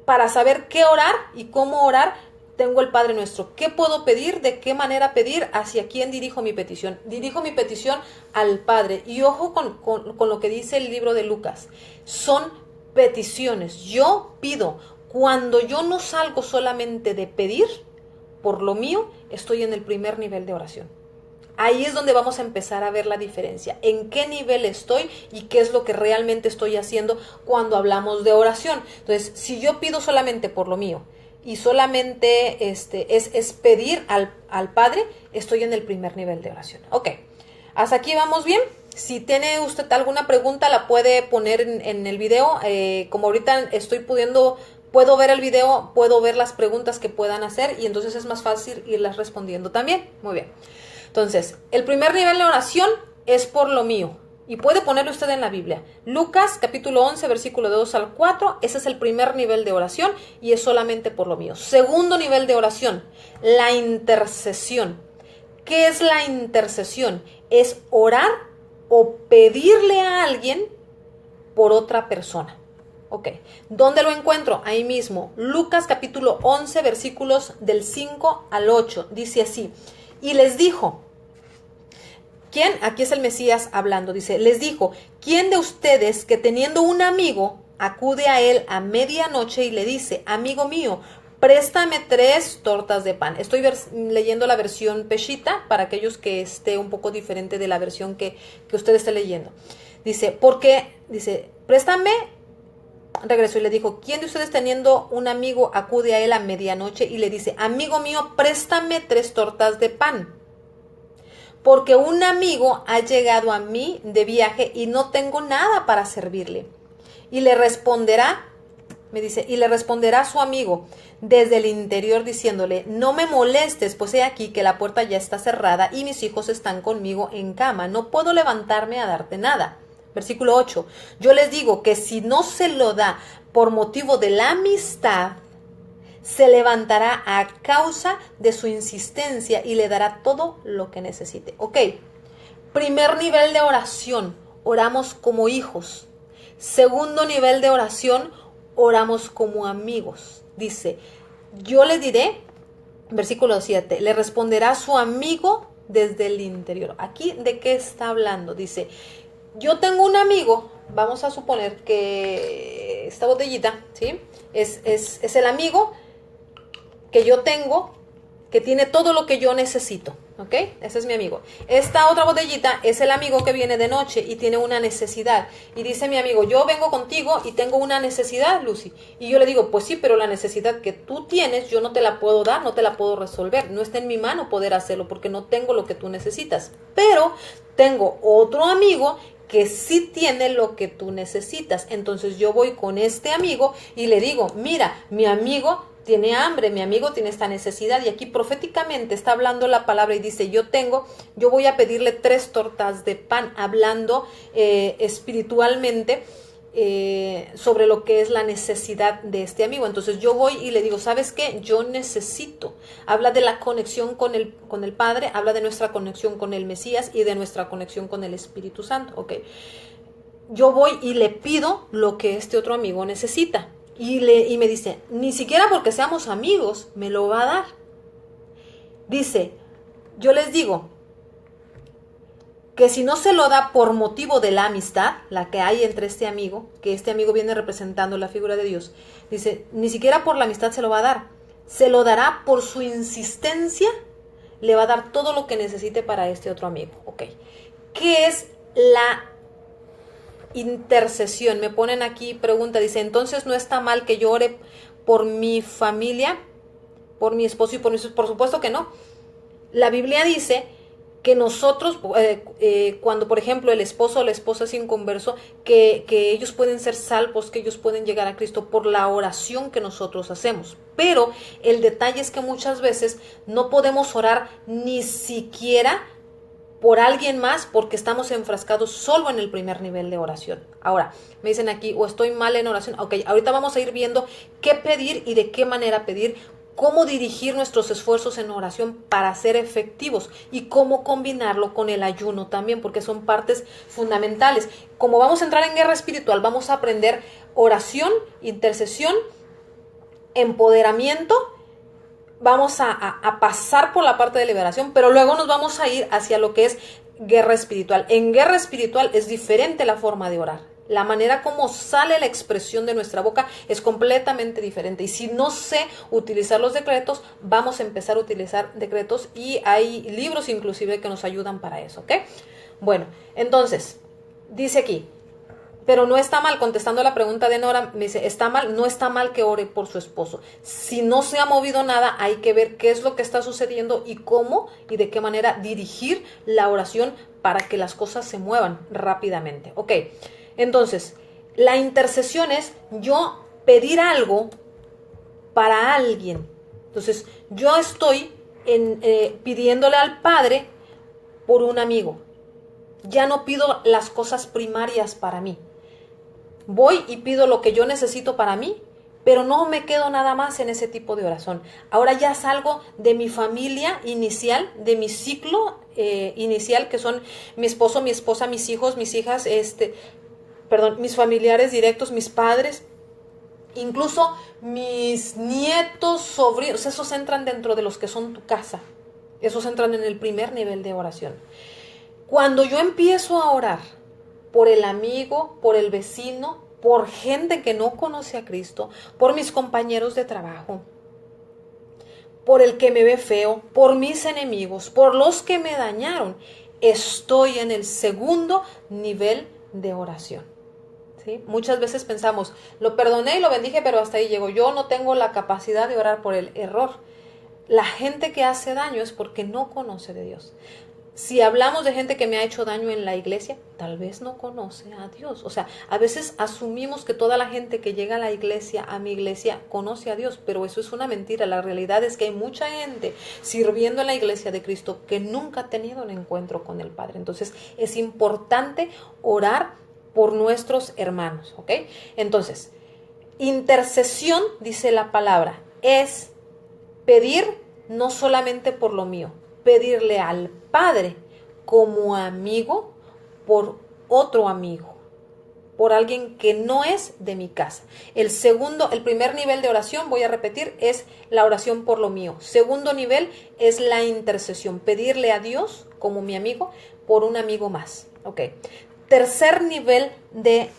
Para saber qué orar y cómo orar, tengo el Padre Nuestro. ¿Qué puedo pedir? ¿De qué manera pedir? ¿Hacia quién dirijo mi petición? Dirijo mi petición al Padre. Y ojo con lo que dice el libro de Lucas. Son peticiones. Yo pido. Cuando yo no salgo solamente de pedir por lo mío, estoy en el primer nivel de oración. Ahí es donde vamos a empezar a ver la diferencia. ¿En qué nivel estoy y qué es lo que realmente estoy haciendo cuando hablamos de oración? Entonces, si yo pido solamente por lo mío y solamente es pedir al Padre, estoy en el primer nivel de oración. Ok, hasta aquí vamos bien. Si tiene usted alguna pregunta, la puede poner en el video. Como ahorita puedo ver el video, puedo ver las preguntas que puedan hacer y entonces es más fácil irlas respondiendo también. Muy bien. Entonces, el primer nivel de oración es por lo mío. Y puede ponerlo usted en la Biblia. Lucas, capítulo 11, versículo de 2 al 4. Ese es el primer nivel de oración y es solamente por lo mío. Segundo nivel de oración, la intercesión. ¿Qué es la intercesión? Es orar o pedirle a alguien por otra persona. Ok, ¿dónde lo encuentro? Ahí mismo. Lucas, capítulo 11, versículos del 5 al 8. Dice así, y les dijo, ¿quién? Aquí es el Mesías hablando, dice, les dijo, ¿quién de ustedes que teniendo un amigo acude a él a medianoche y le dice, amigo mío, préstame 3 tortas de pan? Estoy leyendo la versión Peshita para aquellos que esté un poco diferente de la versión que usted esté leyendo. Dice, préstame, regresó y le dijo, ¿quién de ustedes teniendo un amigo acude a él a medianoche y le dice, amigo mío, préstame 3 tortas de pan? Porque un amigo ha llegado a mí de viaje y no tengo nada para servirle. Y le responderá, me dice, y le responderá su amigo desde el interior diciéndole, no me molestes, pues he aquí que la puerta ya está cerrada y mis hijos están conmigo en cama, no puedo levantarme a darte nada. Versículo 8, yo les digo que si no se lo da por motivo de la amistad, se levantará a causa de su insistencia y le dará todo lo que necesite. Ok, primer nivel de oración, oramos como hijos. Segundo nivel de oración, oramos como amigos. Dice, yo le diré, versículo 7, le responderá su amigo desde el interior. Aquí, ¿de qué está hablando? Dice, yo tengo un amigo, vamos a suponer que esta botellita, ¿sí? Es el amigo que yo tengo, que tiene todo lo que yo necesito, ¿ok? Ese es mi amigo. Esta otra botellita es el amigo que viene de noche y tiene una necesidad. Y dice mi amigo, yo vengo contigo y tengo una necesidad, Lucy. Y yo le digo, pues sí, pero la necesidad que tú tienes, yo no te la puedo dar, no te la puedo resolver. No está en mi mano poder hacerlo porque no tengo lo que tú necesitas. Pero tengo otro amigo que sí tiene lo que tú necesitas. Entonces yo voy con este amigo y le digo, mira, mi amigo tiene hambre, mi amigo tiene esta necesidad, y aquí proféticamente está hablando la palabra y dice, yo voy a pedirle 3 tortas de pan, hablando espiritualmente sobre lo que es la necesidad de este amigo. Entonces yo voy y le digo, ¿sabes qué? Yo necesito. Habla de la conexión con el Padre, habla de nuestra conexión con el Mesías y de nuestra conexión con el Espíritu Santo. Ok, yo voy y le pido lo que este otro amigo necesita. Y me dice, ni siquiera porque seamos amigos me lo va a dar. Dice, yo les digo que si no se lo da por motivo de la amistad, la que hay entre este amigo, que este amigo viene representando la figura de Dios, dice, ni siquiera por la amistad se lo va a dar, se lo dará por su insistencia, le va a dar todo lo que necesite para este otro amigo. Ok, ¿qué es la intercesión? Me ponen aquí pregunta, dice, entonces no está mal que yo ore por mi familia, por mi esposo y por supuesto que no. La Biblia dice que nosotros, cuando por ejemplo el esposo o la esposa es inconverso, que ellos pueden ser salvos, que ellos pueden llegar a Cristo por la oración que nosotros hacemos. Pero el detalle es que muchas veces no podemos orar ni siquiera por alguien más porque estamos enfrascados solo en el primer nivel de oración. Ahora, me dicen aquí, o estoy mal en oración. Ok, ahorita vamos a ir viendo qué pedir y de qué manera pedir, cómo dirigir nuestros esfuerzos en oración para ser efectivos y cómo combinarlo con el ayuno también, porque son partes fundamentales. Como vamos a entrar en guerra espiritual, vamos a aprender oración, intercesión, empoderamiento. Vamos a pasar por la parte de liberación, pero luego nos vamos a ir hacia lo que es guerra espiritual. En guerra espiritual es diferente la forma de orar. La manera como sale la expresión de nuestra boca es completamente diferente. Y si no sé utilizar los decretos, vamos a empezar a utilizar decretos y hay libros inclusive que nos ayudan para eso, ¿ok? Bueno, entonces, dice aquí, pero no está mal, contestando la pregunta de Nora, me dice, ¿está mal? No está mal que ore por su esposo. Si no se ha movido nada, hay que ver qué es lo que está sucediendo y cómo y de qué manera dirigir la oración para que las cosas se muevan rápidamente. Ok, entonces, la intercesión es yo pedir algo para alguien. Entonces, yo estoy pidiéndole al Padre por un amigo. Ya no pido las cosas primarias para mí. Voy y pido lo que yo necesito para mí, pero no me quedo nada más en ese tipo de oración. Ahora ya salgo de mi familia inicial, de mi ciclo inicial, que son mi esposo, mi esposa, mis hijos, mis hijas, mis familiares directos, mis padres, incluso mis nietos, sobrinos. Esos entran dentro de los que son tu casa. Esos entran en el primer nivel de oración. Cuando yo empiezo a orar por el amigo, por el vecino, por gente que no conoce a Cristo, por mis compañeros de trabajo, por el que me ve feo, por mis enemigos, por los que me dañaron, estoy en el segundo nivel de oración. ¿Sí? Muchas veces pensamos, lo perdoné y lo bendije, pero hasta ahí llego. Yo no tengo la capacidad de orar por el error. La gente que hace daño es porque no conoce de Dios. Si hablamos de gente que me ha hecho daño en la iglesia, tal vez no conoce a Dios. O sea, a veces asumimos que toda la gente que llega a la iglesia, a mi iglesia, conoce a Dios, pero eso es una mentira. La realidad es que hay mucha gente sirviendo en la iglesia de Cristo que nunca ha tenido un encuentro con el Padre. Entonces, es importante orar por nuestros hermanos, ¿ok? Entonces, intercesión, dice la palabra, es pedir no solamente por lo mío, pedirle al Padre como amigo por otro amigo, por alguien que no es de mi casa. El primer nivel de oración, voy a repetir, es la oración por lo mío. Segundo nivel es la intercesión, pedirle a Dios como mi amigo por un amigo más. Ok. Tercer nivel de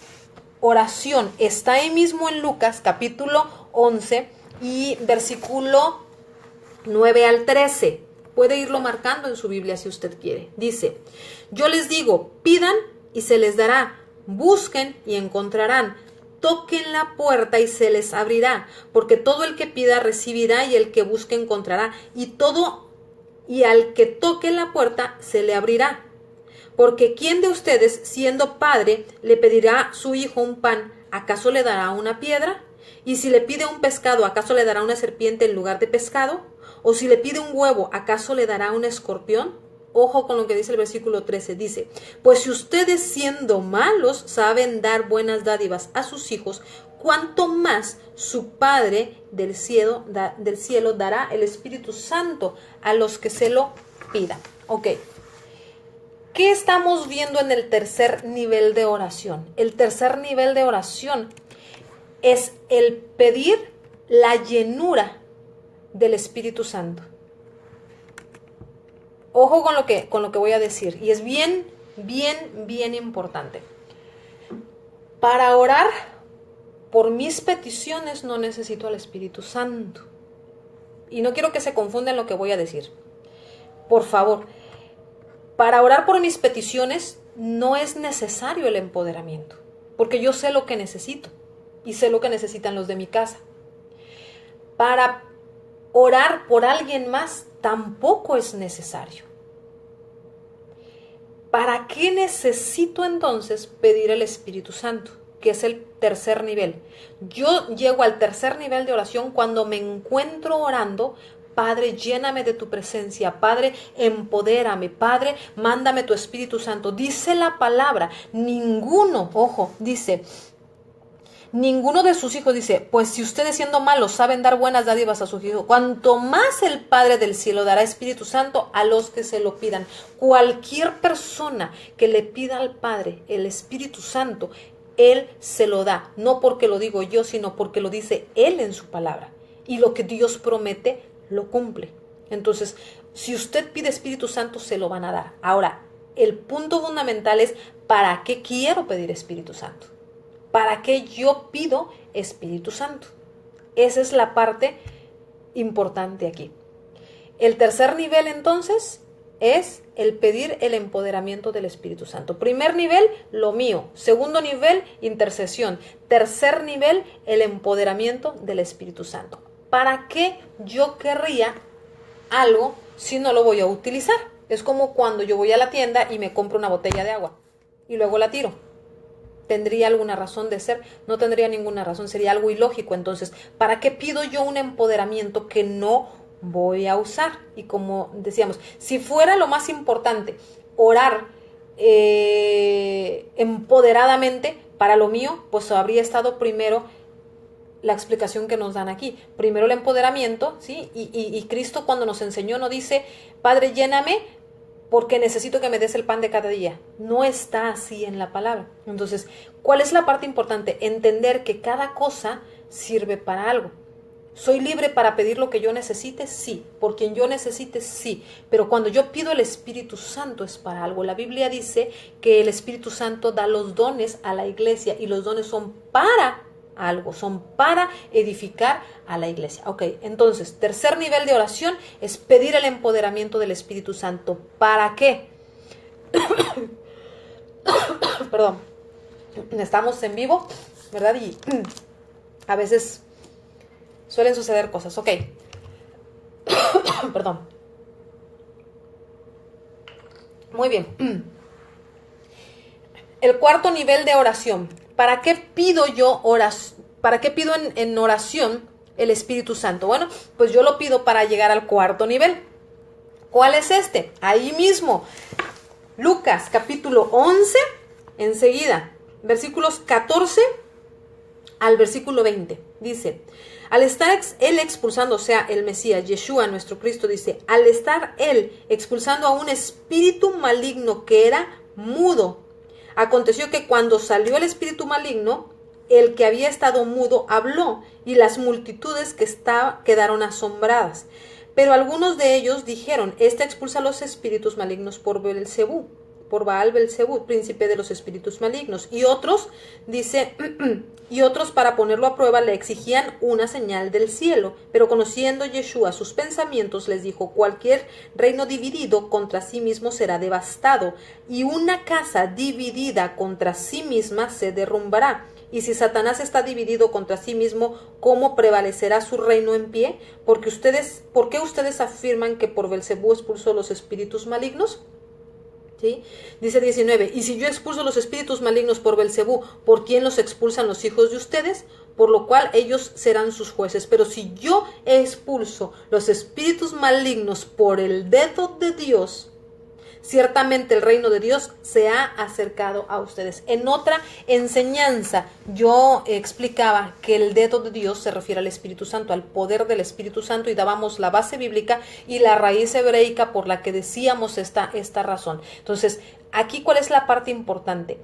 oración está ahí mismo en Lucas capítulo 11 y versículo 9 al 13. Puede irlo marcando en su Biblia si usted quiere. Dice, yo les digo, pidan y se les dará, busquen y encontrarán, toquen la puerta y se les abrirá, porque todo el que pida recibirá y el que busque encontrará, y al que toque la puerta se le abrirá. Porque ¿quién de ustedes, siendo padre, le pedirá a su hijo un pan, acaso le dará una piedra? Y si le pide un pescado, ¿acaso le dará una serpiente en lugar de pescado? O si le pide un huevo, ¿acaso le dará un escorpión? Ojo con lo que dice el versículo 13. Dice, pues si ustedes siendo malos saben dar buenas dádivas a sus hijos, cuánto más su Padre del cielo dará el Espíritu Santo a los que se lo pidan. Ok. ¿Qué estamos viendo en el tercer nivel de oración? El tercer nivel de oración es el pedir la llenura del Espíritu Santo. Ojo con lo que voy a decir, y es bien importante. Para orar por mis peticiones no necesito al Espíritu Santo. Y no quiero que se confunda en lo que voy a decir. Por favor, para orar por mis peticiones no es necesario el empoderamiento, porque yo sé lo que necesito y sé lo que necesitan los de mi casa. Para orar por alguien más tampoco es necesario. ¿Para qué necesito entonces pedir el Espíritu Santo? Que es el tercer nivel. Yo llego al tercer nivel de oración cuando me encuentro orando. Padre, lléname de tu presencia. Padre, empodérame. Padre, mándame tu Espíritu Santo. Dice la palabra, ninguno de sus hijos, dice, pues si ustedes siendo malos saben dar buenas dádivas a sus hijos, cuanto más el Padre del cielo dará Espíritu Santo a los que se lo pidan. Cualquier persona que le pida al Padre el Espíritu Santo, Él se lo da. No porque lo digo yo, sino porque lo dice Él en su palabra. Y lo que Dios promete, lo cumple. Entonces, si usted pide Espíritu Santo, se lo van a dar. Ahora, el punto fundamental es, ¿para qué quiero pedir Espíritu Santo? ¿Para qué yo pido Espíritu Santo? Esa es la parte importante aquí. El tercer nivel, entonces, es el pedir el empoderamiento del Espíritu Santo. Primer nivel, lo mío. Segundo nivel, intercesión. Tercer nivel, el empoderamiento del Espíritu Santo. ¿Para qué yo querría algo si no lo voy a utilizar? Es como cuando yo voy a la tienda y me compro una botella de agua y luego la tiro. ¿Tendría alguna razón de ser? No tendría ninguna razón, sería algo ilógico. Entonces, ¿para qué pido yo un empoderamiento que no voy a usar? Y como decíamos, si fuera lo más importante orar empoderadamente para lo mío, pues habría estado primero la explicación que nos dan aquí. Primero el empoderamiento, ¿sí? Y Cristo cuando nos enseñó no dice, Padre, lléname porque necesito que me des el pan de cada día. No está así en la palabra. Entonces, ¿cuál es la parte importante? Entender que cada cosa sirve para algo. ¿Soy libre para pedir lo que yo necesite? Sí. ¿Por quien yo necesite? Sí. Pero cuando yo pido el Espíritu Santo es para algo. La Biblia dice que el Espíritu Santo da los dones a la iglesia y los dones son para algo, son para edificar a la iglesia. Ok, entonces, tercer nivel de oración es pedir el empoderamiento del Espíritu Santo. ¿Para qué? Perdón, estamos en vivo, ¿verdad? Y a veces suelen suceder cosas. Ok, perdón. Muy bien. El cuarto nivel de oración. ¿Para qué pido yo oración? ¿Para qué pido en oración el Espíritu Santo? Bueno, pues yo lo pido para llegar al cuarto nivel. ¿Cuál es este? Ahí mismo. Lucas capítulo 11, enseguida, versículos 14 al versículo 20. Dice, al estar él expulsando, o sea, el Mesías, Yeshua, nuestro Cristo, dice, al estar él expulsando a un espíritu maligno que era mudo, aconteció que cuando salió el espíritu maligno, el que había estado mudo habló, y las multitudes quedaron asombradas. Pero algunos de ellos dijeron, este expulsa a los espíritus malignos por Beelzebú, por Baal Beelzebú, príncipe de los espíritus malignos. Y otros, dice, y otros para ponerlo a prueba le exigían una señal del cielo. Pero conociendo Yeshua sus pensamientos, les dijo, cualquier reino dividido contra sí mismo será devastado, y una casa dividida contra sí misma se derrumbará. Y si Satanás está dividido contra sí mismo, ¿cómo prevalecerá su reino en pie? ¿Por qué ustedes afirman que por Beelzebú expulsó los espíritus malignos? ¿Sí? Dice 19, y si yo expulso los espíritus malignos por Beelzebú, ¿por quién los expulsan los hijos de ustedes? Por lo cual ellos serán sus jueces. Pero si yo expulso los espíritus malignos por el dedo de Dios, ciertamente el reino de Dios se ha acercado a ustedes. En otra enseñanza yo explicaba que el dedo de Dios se refiere al Espíritu Santo, al poder del Espíritu Santo, y dábamos la base bíblica y la raíz hebreica por la que decíamos esta razón. Entonces, aquí, ¿cuál es la parte importante?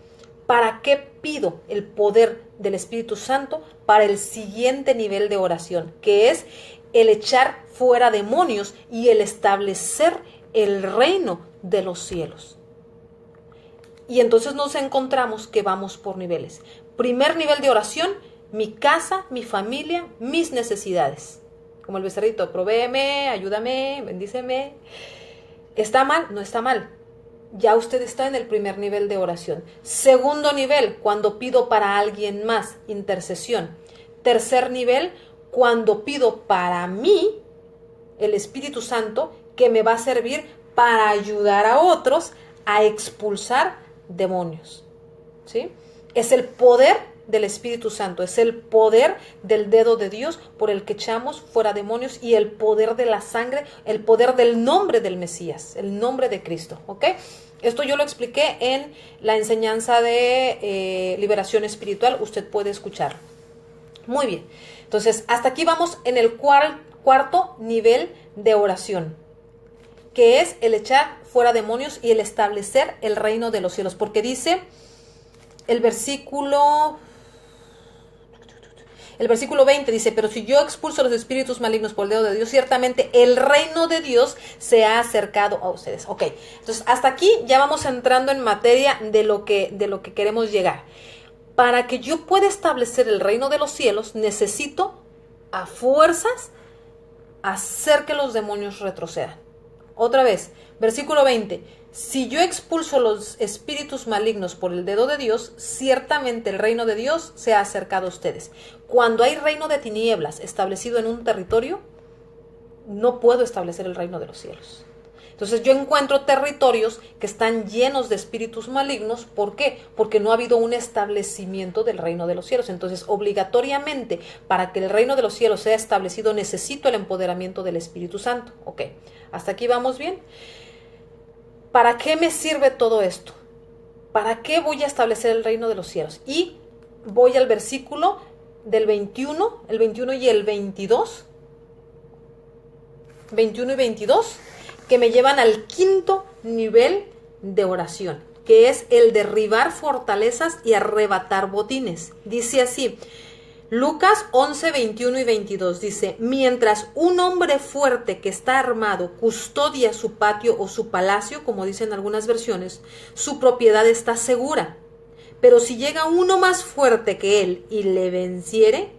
¿Para qué pido el poder del Espíritu Santo? Para el siguiente nivel de oración, que es el echar fuera demonios y el establecer el reino de los cielos. Y entonces nos encontramos que vamos por niveles. Primer nivel de oración, mi casa, mi familia, mis necesidades. Como el becerrito, provéeme, ayúdame, bendíceme. ¿Está mal? No está mal. Ya usted está en el primer nivel de oración. Segundo nivel, cuando pido para alguien más, intercesión. Tercer nivel, cuando pido para mí, el Espíritu Santo, que me va a servir para ayudar a otros a expulsar demonios. ¿Sí? Es el poder del Espíritu Santo, es el poder del dedo de Dios por el que echamos fuera demonios, y el poder de la sangre, el poder del nombre del Mesías, el nombre de Cristo. ¿Ok? Esto yo lo expliqué en la enseñanza de liberación espiritual, usted puede escucharlo. Muy bien, entonces hasta aquí vamos en el cuarto nivel de oración, que es el echar fuera demonios y el establecer el reino de los cielos. Porque dice el versículo 20, dice, pero si yo expulso los espíritus malignos por el dedo de Dios, ciertamente el reino de Dios se ha acercado a ustedes. Ok, entonces hasta aquí ya vamos entrando en materia de lo que queremos llegar. Para que yo pueda establecer el reino de los cielos, necesito a fuerzas hacer que los demonios retrocedan. Otra vez, versículo 20. Si yo expulso los espíritus malignos por el dedo de Dios, ciertamente el reino de Dios se ha acercado a ustedes. Cuando hay reino de tinieblas establecido en un territorio, no puedo establecer el reino de los cielos. Entonces yo encuentro territorios que están llenos de espíritus malignos. ¿Por qué? Porque no ha habido un establecimiento del reino de los cielos. Entonces, obligatoriamente, para que el reino de los cielos sea establecido, necesito el empoderamiento del Espíritu Santo. Ok, hasta aquí vamos bien. ¿Para qué me sirve todo esto? ¿Para qué voy a establecer el reino de los cielos? Y voy al versículo del 21, el 21 y el 22. 21 y 22. Que me llevan al quinto nivel de oración, que es el derribar fortalezas y arrebatar botines. Dice así, Lucas 11, 21 y 22 dice, mientras un hombre fuerte que está armado custodia su patio o su palacio, como dicen algunas versiones, su propiedad está segura. Pero si llega uno más fuerte que él y le venciere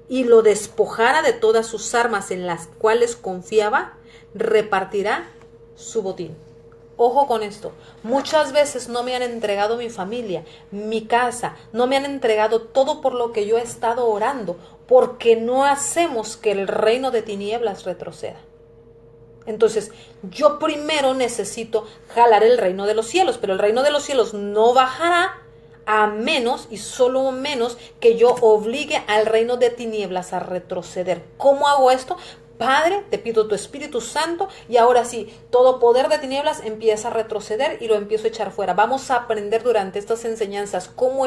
y lo despojara de todas sus armas en las cuales confiaba, repartirá su botín. Ojo con esto, muchas veces no me han entregado mi familia, mi casa, no me han entregado todo por lo que yo he estado orando, porque no hacemos que el reino de tinieblas retroceda. Entonces, yo primero necesito jalar el reino de los cielos, pero el reino de los cielos no bajará a menos y solo menos que yo obligue al reino de tinieblas a retroceder. ¿Cómo hago esto? Padre, te pido tu Espíritu Santo y ahora sí, todo poder de tinieblas empieza a retroceder y lo empiezo a echar fuera. Vamos a aprender durante estas enseñanzas cómo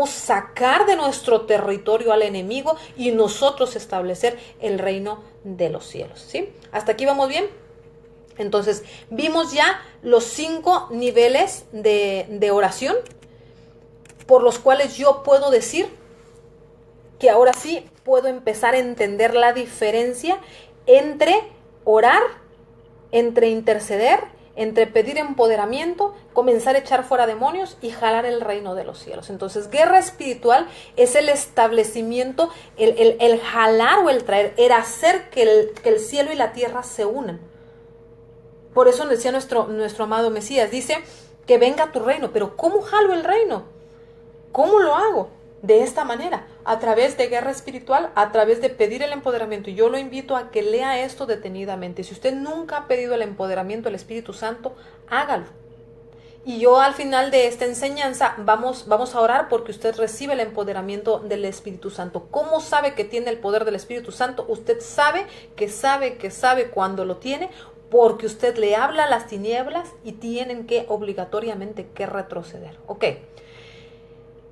sacar de nuestro territorio al enemigo y nosotros establecer el reino de los cielos, ¿sí? ¿Hasta aquí vamos bien? Entonces, vimos ya los 5 niveles de oración por los cuales yo puedo decir que ahora sí puedo empezar a entender la diferencia entre orar, entre interceder, entre pedir empoderamiento, comenzar a echar fuera demonios y jalar el reino de los cielos. Entonces, guerra espiritual es el establecimiento, el jalar o el traer, el hacer que el cielo y la tierra se unan. Por eso decía nuestro amado Mesías, dice que venga tu reino, pero ¿cómo jalo el reino? ¿Cómo lo hago? De esta manera, a través de guerra espiritual, a través de pedir el empoderamiento. Y yo lo invito a que lea esto detenidamente. Si usted nunca ha pedido el empoderamiento del Espíritu Santo, hágalo. Y yo al final de esta enseñanza vamos a orar porque usted recibe el empoderamiento del Espíritu Santo. ¿Cómo sabe que tiene el poder del Espíritu Santo? Usted sabe cuando lo tiene, porque usted le habla a las tinieblas y tienen que obligatoriamente que retroceder. Ok.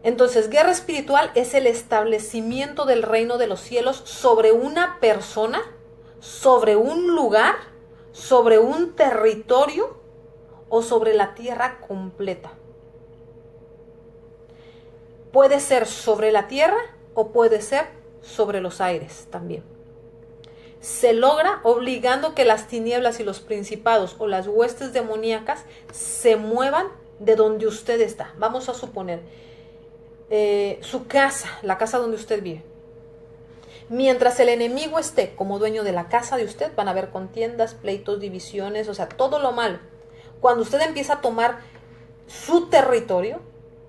Entonces, guerra espiritual es el establecimiento del reino de los cielos sobre una persona, sobre un lugar, sobre un territorio o sobre la tierra completa. Puede ser sobre la tierra o puede ser sobre los aires también. Se logra obligando que las tinieblas y los principados o las huestes demoníacas se muevan de donde usted está. Vamos a suponer su casa, la casa donde usted vive. Mientras el enemigo esté como dueño de la casa de usted, van a haber contiendas, pleitos, divisiones, o sea, todo lo malo. Cuando usted empieza a tomar su territorio,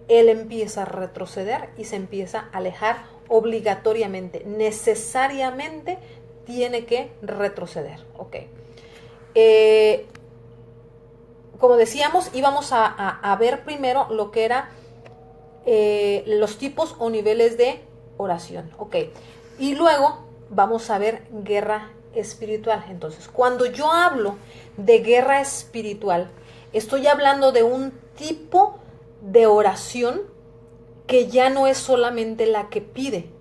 él empieza a retroceder y se empieza a alejar obligatoriamente, necesariamente tiene que retroceder. Ok. Como decíamos, íbamos a ver primero lo que era los tipos o niveles de oración. Ok. Y luego vamos a ver guerra espiritual. Entonces, cuando yo hablo de guerra espiritual, estoy hablando de un tipo de oración que ya no es solamente la que pide,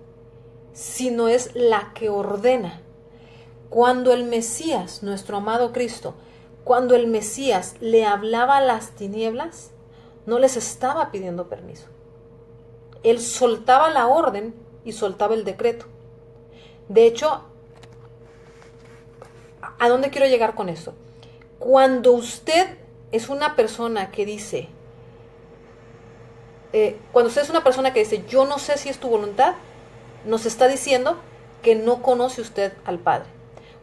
sino es la que ordena. Cuando el Mesías, nuestro amado Cristo, cuando el Mesías le hablaba a las tinieblas, no les estaba pidiendo permiso. Él soltaba la orden y soltaba el decreto. De hecho, ¿a dónde quiero llegar con esto? Cuando usted es una persona que dice, yo no sé si es tu voluntad, nos está diciendo que no conoce usted al Padre.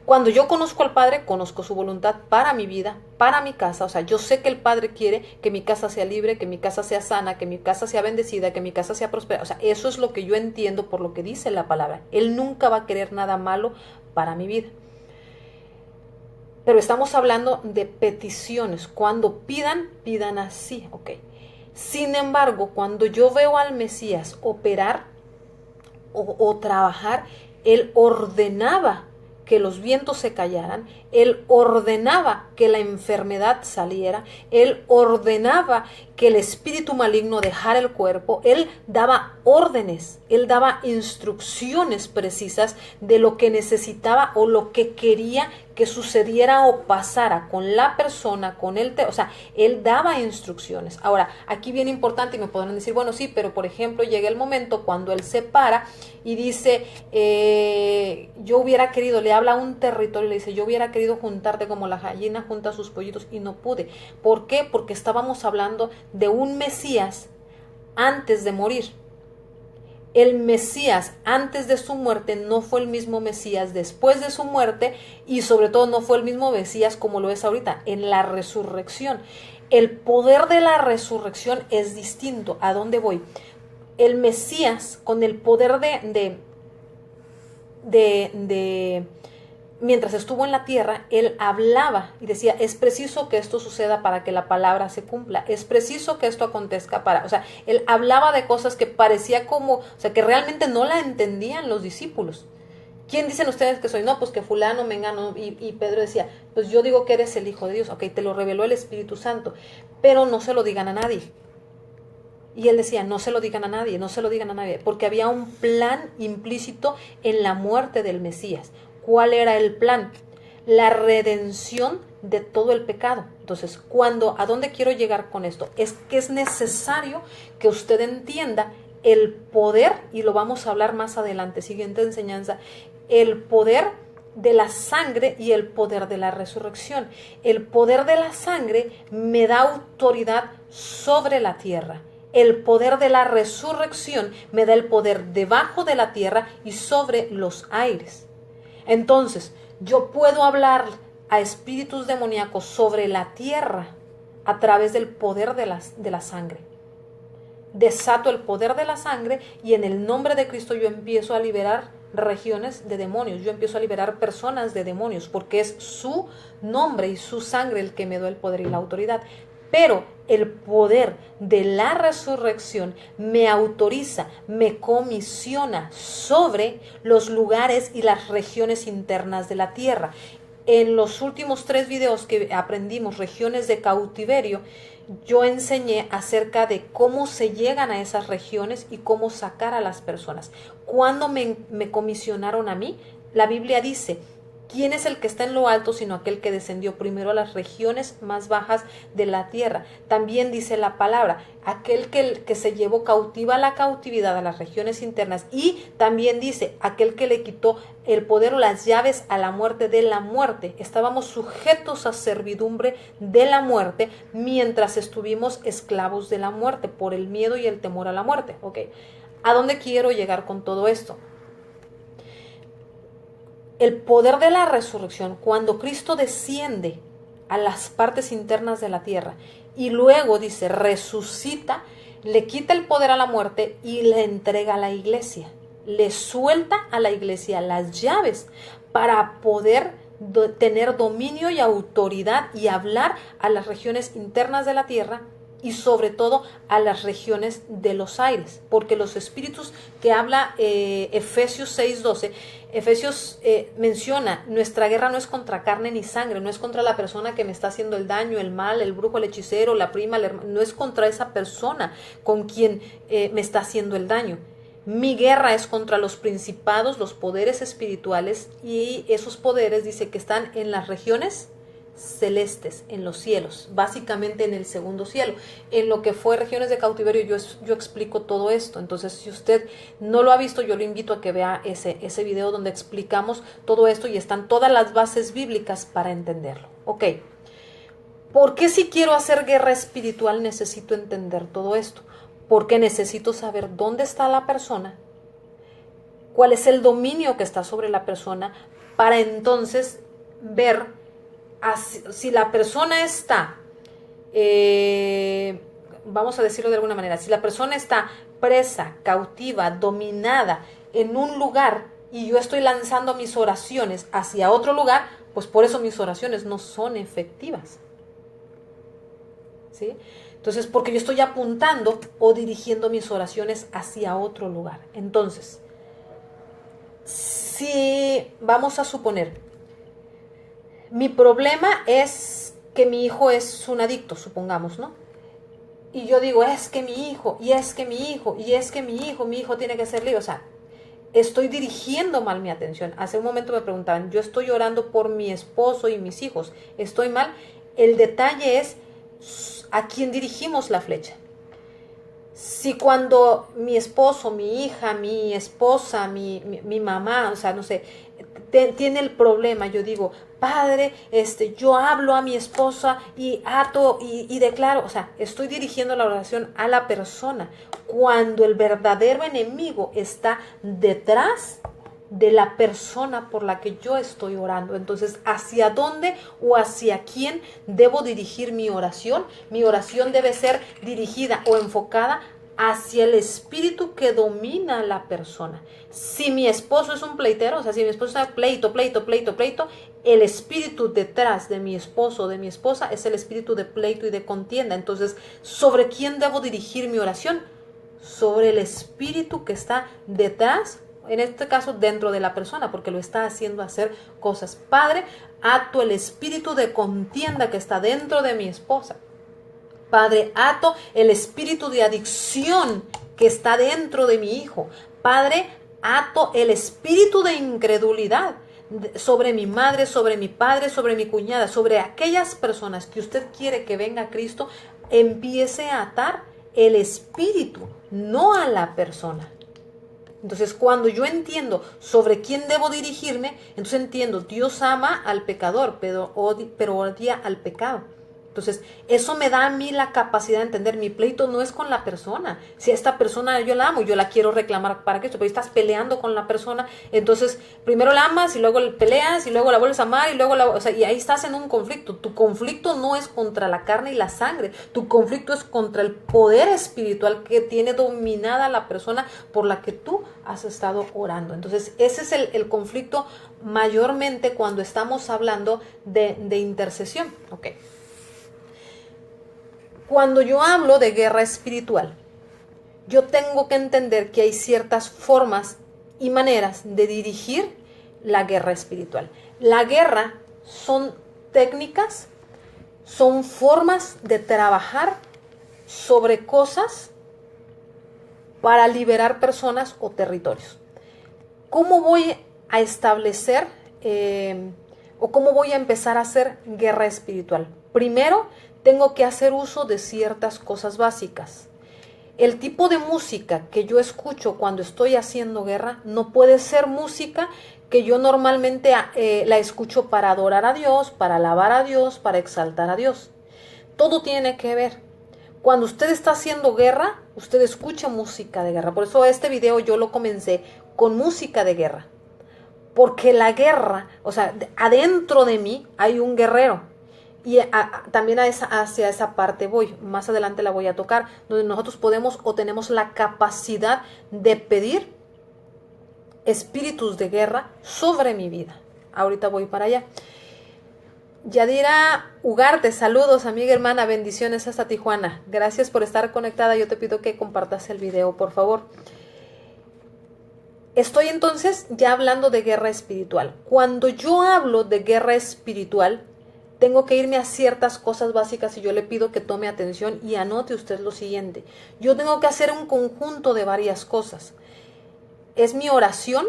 Cuando yo conozco al Padre, conozco su voluntad para mi vida, para mi casa. O sea, yo sé que el Padre quiere que mi casa sea libre, que mi casa sea sana, que mi casa sea bendecida, que mi casa sea próspera. O sea, eso es lo que yo entiendo por lo que dice la palabra. Él nunca va a querer nada malo para mi vida. Pero estamos hablando de peticiones. Cuando pidan así, ok. Sin embargo, cuando yo veo al Mesías operar o trabajar, Él ordenaba que los vientos se callaran, Él ordenaba que la enfermedad saliera, Él ordenaba que el espíritu maligno dejara el cuerpo, Él daba órdenes, Él daba instrucciones precisas de lo que necesitaba o lo que quería que sucediera o pasara con la persona, con el o sea, él daba instrucciones. Ahora, aquí bien importante, y me podrán decir, bueno, sí, pero por ejemplo llega el momento cuando él se para y dice, yo hubiera querido, le habla a un territorio y le dice, yo hubiera querido juntarte como la gallina junta sus pollitos y no pude. ¿Por qué? Porque estábamos hablando de un Mesías antes de morir. El Mesías antes de su muerte no fue el mismo Mesías después de su muerte, y sobre todo no fue el mismo Mesías como lo es ahorita, en la resurrección. El poder de la resurrección es distinto. ¿A dónde voy? El Mesías con el poder mientras estuvo en la tierra, él hablaba y decía, es preciso que esto suceda para que la palabra se cumpla, es preciso que esto acontezca para, o sea, él hablaba de cosas que parecía como, o sea, que realmente no la entendían los discípulos. ¿Quién dicen ustedes que soy? No, pues que fulano, mengano, y Pedro decía, pues yo digo que eres el Hijo de Dios, ok, te lo reveló el Espíritu Santo, pero no se lo digan a nadie. Y él decía, no se lo digan a nadie, no se lo digan a nadie, porque había un plan implícito en la muerte del Mesías. ¿Cuál era el plan? La redención de todo el pecado. Entonces, ¿a dónde quiero llegar con esto? Es que es necesario que usted entienda el poder, y lo vamos a hablar más adelante, siguiente enseñanza, el poder de la sangre y el poder de la resurrección. El poder de la sangre me da autoridad sobre la tierra. El poder de la resurrección me da el poder debajo de la tierra y sobre los aires. Entonces, yo puedo hablar a espíritus demoníacos sobre la tierra a través del poder de la sangre. Desato el poder de la sangre y en el nombre de Cristo yo empiezo a liberar regiones de demonios, yo empiezo a liberar personas de demonios, porque es su nombre y su sangre el que me da el poder y la autoridad. Pero el poder de la resurrección me autoriza, me comisiona sobre los lugares y las regiones internas de la tierra. En los últimos 3 videos que aprendimos, regiones de cautiverio, yo enseñé acerca de cómo se llegan a esas regiones y cómo sacar a las personas. Cuando me comisionaron a mí, la Biblia dice, ¿quién es el que está en lo alto sino aquel que descendió primero a las regiones más bajas de la tierra? También dice la palabra, aquel que se llevó cautiva la cautividad a las regiones internas. Y también dice, aquel que le quitó el poder o las llaves a la muerte de la muerte. Estábamos sujetos a servidumbre de la muerte mientras estuvimos esclavos de la muerte por el miedo y el temor a la muerte. ¿Ok? ¿A dónde quiero llegar con todo esto? El poder de la resurrección, cuando Cristo desciende a las partes internas de la tierra y luego dice, resucita, le quita el poder a la muerte y le entrega a la iglesia. Le suelta a la iglesia las llaves para poder tener dominio y autoridad y hablar a las regiones internas de la tierra y sobre todo a las regiones de los aires, porque los espíritus que habla Efesios 6:12, Efesios menciona, nuestra guerra no es contra carne ni sangre, no es contra la persona que me está haciendo el daño, el mal, el brujo, el hechicero, la prima, el hermano, no es contra esa persona con quien me está haciendo el daño. Mi guerra es contra los principados, los poderes espirituales, y esos poderes dice que están en las regiones celestes, en los cielos, básicamente en el segundo cielo. En lo que fue regiones de cautiverio yo explico todo esto. Entonces, si usted no lo ha visto, yo lo invito a que vea ese video donde explicamos todo esto y están todas las bases bíblicas para entenderlo. Ok, ¿por qué si quiero hacer guerra espiritual necesito entender todo esto? Porque necesito saber dónde está la persona, cuál es el dominio que está sobre la persona, para entonces ver si la persona está, vamos a decirlo de alguna manera, si la persona está presa, cautiva, dominada en un lugar y yo estoy lanzando mis oraciones hacia otro lugar, pues por eso mis oraciones no son efectivas. ¿Sí? Entonces, porque yo estoy apuntando o dirigiendo mis oraciones hacia otro lugar. Entonces, si vamos a suponer, mi problema es que mi hijo es un adicto, supongamos, ¿no? Y yo digo, es que mi hijo, y es que mi hijo, y es que mi hijo tiene que ser libre. O sea, estoy dirigiendo mal mi atención. Hace un momento me preguntaban, yo estoy orando por mi esposo y mis hijos, ¿estoy mal? El detalle es a quién dirigimos la flecha. Si cuando mi esposo, mi hija, mi esposa, mi mamá, o sea, no sé, tiene el problema, yo digo, Padre, yo hablo a mi esposa y ato y declaro, o sea, estoy dirigiendo la oración a la persona, cuando el verdadero enemigo está detrás de la persona por la que yo estoy orando. Entonces, ¿hacia dónde o hacia quién debo dirigir mi oración? Mi oración debe ser dirigida o enfocada hacia el espíritu que domina a la persona. Si mi esposo es un pleitero, o sea, si mi esposo está pleito, el espíritu detrás de mi esposo o de mi esposa es el espíritu de pleito y de contienda. Entonces, ¿sobre quién debo dirigir mi oración? Sobre el espíritu que está detrás, en este caso dentro de la persona, porque lo está haciendo hacer cosas. Padre, ato el espíritu de contienda que está dentro de mi esposa. Padre, ato el espíritu de adicción que está dentro de mi hijo. Padre, ato el espíritu de incredulidad sobre mi madre, sobre mi padre, sobre mi cuñada, sobre aquellas personas que usted quiere que venga a Cristo. Empiece a atar el espíritu, no a la persona. Entonces, cuando yo entiendo sobre quién debo dirigirme, entonces entiendo, Dios ama al pecador, pero odia al pecado. Entonces, eso me da a mí la capacidad de entender, mi pleito no es con la persona. Si a esta persona yo la amo, yo la quiero reclamar para Cristo, pero estás peleando con la persona, entonces primero la amas y luego peleas y luego la vuelves a amar y luego y ahí estás en un conflicto. Tu conflicto no es contra la carne y la sangre, tu conflicto es contra el poder espiritual que tiene dominada la persona por la que tú has estado orando. Entonces, ese es el conflicto mayormente cuando estamos hablando de intercesión. Ok. Cuando yo hablo de guerra espiritual, yo tengo que entender que hay ciertas formas y maneras de dirigir la guerra espiritual. La guerra son técnicas, son formas de trabajar sobre cosas para liberar personas o territorios. ¿Cómo voy a establecer o cómo voy a empezar a hacer guerra espiritual? Primero, tengo que hacer uso de ciertas cosas básicas. El tipo de música que yo escucho cuando estoy haciendo guerra no puede ser música que yo normalmente la escucho para adorar a Dios, para alabar a Dios, para exaltar a Dios. Todo tiene que ver. Cuando usted está haciendo guerra, usted escucha música de guerra. Por eso este video yo lo comencé con música de guerra. Porque la guerra, o sea, adentro de mí hay un guerrero. Y también hacia esa parte voy, más adelante la voy a tocar, donde nosotros podemos o tenemos la capacidad de pedir espíritus de guerra sobre mi vida. Ahorita voy para allá. Yadira Ugarte, saludos amiga hermana, bendiciones hasta Tijuana. Gracias por estar conectada, yo te pido que compartas el video, por favor. Estoy entonces ya hablando de guerra espiritual. Cuando yo hablo de guerra espiritual, tengo que irme a ciertas cosas básicas y yo le pido que tome atención y anote usted lo siguiente. Yo tengo que hacer un conjunto de varias cosas. Es mi oración,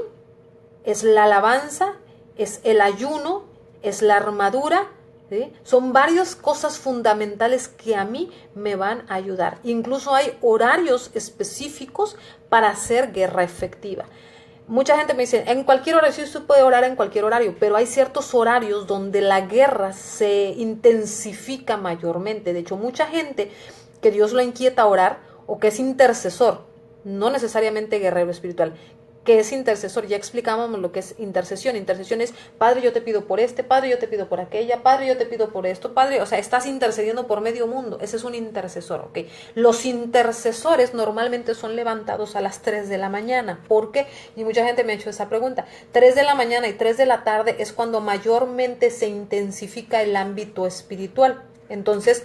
es la alabanza, es el ayuno, es la armadura, ¿sí? Son varias cosas fundamentales que a mí me van a ayudar. Incluso hay horarios específicos para hacer guerra efectiva. Mucha gente me dice, en cualquier horario, sí, usted puede orar en cualquier horario, pero hay ciertos horarios donde la guerra se intensifica mayormente. De hecho, mucha gente que Dios lo inquieta a orar o que es intercesor, no necesariamente guerrero espiritual, que es intercesor, ya explicábamos lo que es intercesión. Intercesión es, Padre, yo te pido por Padre, yo te pido por aquella, Padre, yo te pido por esto, Padre, o sea, estás intercediendo por medio mundo, ese es un intercesor, ¿ok? Los intercesores normalmente son levantados a las 3 de la mañana, ¿por qué? Y mucha gente me ha hecho esa pregunta, 3 de la mañana y 3 de la tarde es cuando mayormente se intensifica el ámbito espiritual, entonces,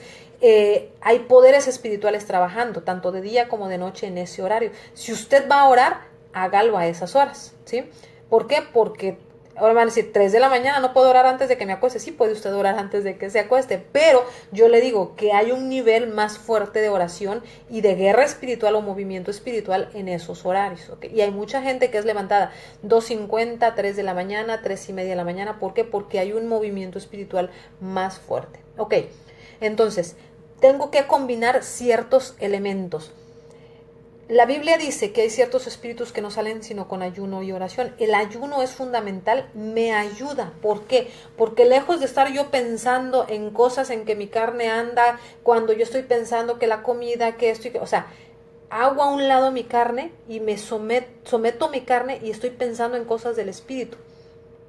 hay poderes espirituales trabajando, tanto de día como de noche en ese horario. Si usted va a orar, hágalo a esas horas, ¿sí? ¿Por qué? Porque Ahora van a decir, 3 de la mañana, no puedo orar antes de que me acueste. Sí puede usted orar antes de que se acueste, pero yo le digo que hay un nivel más fuerte de oración y de guerra espiritual o movimiento espiritual en esos horarios, ¿ok? Y hay mucha gente que es levantada 2:50, 3 de la mañana, 3:30 de la mañana. ¿Por qué? Porque hay un movimiento espiritual más fuerte, ¿ok? Entonces, tengo que combinar ciertos elementos. La Biblia dice que hay ciertos espíritus que no salen sino con ayuno y oración. El ayuno es fundamental, me ayuda. ¿Por qué? Porque lejos de estar yo pensando en cosas en que mi carne anda, cuando yo estoy pensando que la comida, que esto, o sea, hago a un lado mi carne y me someto mi carne y estoy pensando en cosas del espíritu.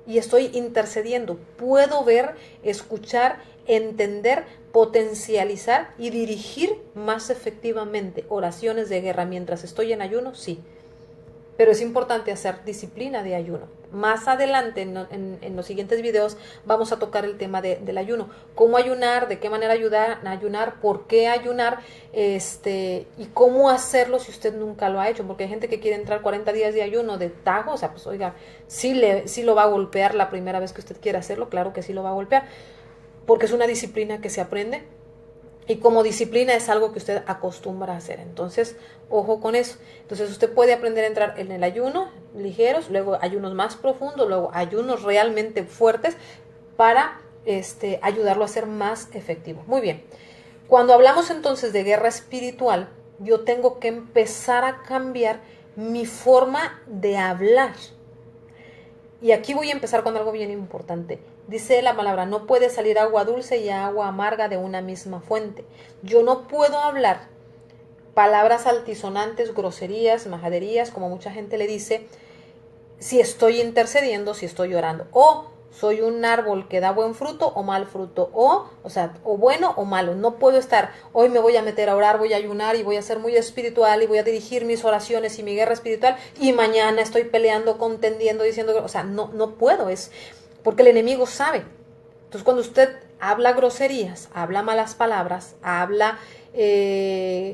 Y estoy intercediendo. Puedo ver, escuchar, entender, potencializar y dirigir más efectivamente oraciones de guerra mientras estoy en ayuno, sí. Pero es importante hacer disciplina de ayuno. Más adelante, en los siguientes videos, vamos a tocar el tema del ayuno. Cómo ayunar, de qué manera ayunar, por qué ayunar, y cómo hacerlo si usted nunca lo ha hecho. Porque hay gente que quiere entrar 40 días de ayuno de tajo. O sea, pues oiga, sí lo va a golpear la primera vez que usted quiera hacerlo. Claro que sí lo va a golpear. Porque es una disciplina que se aprende. Y como disciplina es algo que usted acostumbra a hacer. Entonces, ojo con eso. Entonces, usted puede aprender a entrar en el ayuno ligeros, luego ayunos más profundos, luego ayunos realmente fuertes para ayudarlo a ser más efectivo. Muy bien. Cuando hablamos entonces de guerra espiritual, yo tengo que empezar a cambiar mi forma de hablar. Y aquí voy a empezar con algo bien importante. Dice la palabra, no puede salir agua dulce y agua amarga de una misma fuente. Yo no puedo hablar palabras altisonantes, groserías, majaderías, como mucha gente le dice, si estoy intercediendo, si estoy orando. O soy un árbol que da buen fruto o mal fruto. O bueno o malo. No puedo estar, hoy me voy a meter a orar, voy a ayunar y voy a ser muy espiritual y voy a dirigir mis oraciones y mi guerra espiritual y mañana estoy peleando, contendiendo, diciendo, no puedo, es porque el enemigo sabe. Entonces, cuando usted habla groserías, habla malas palabras, habla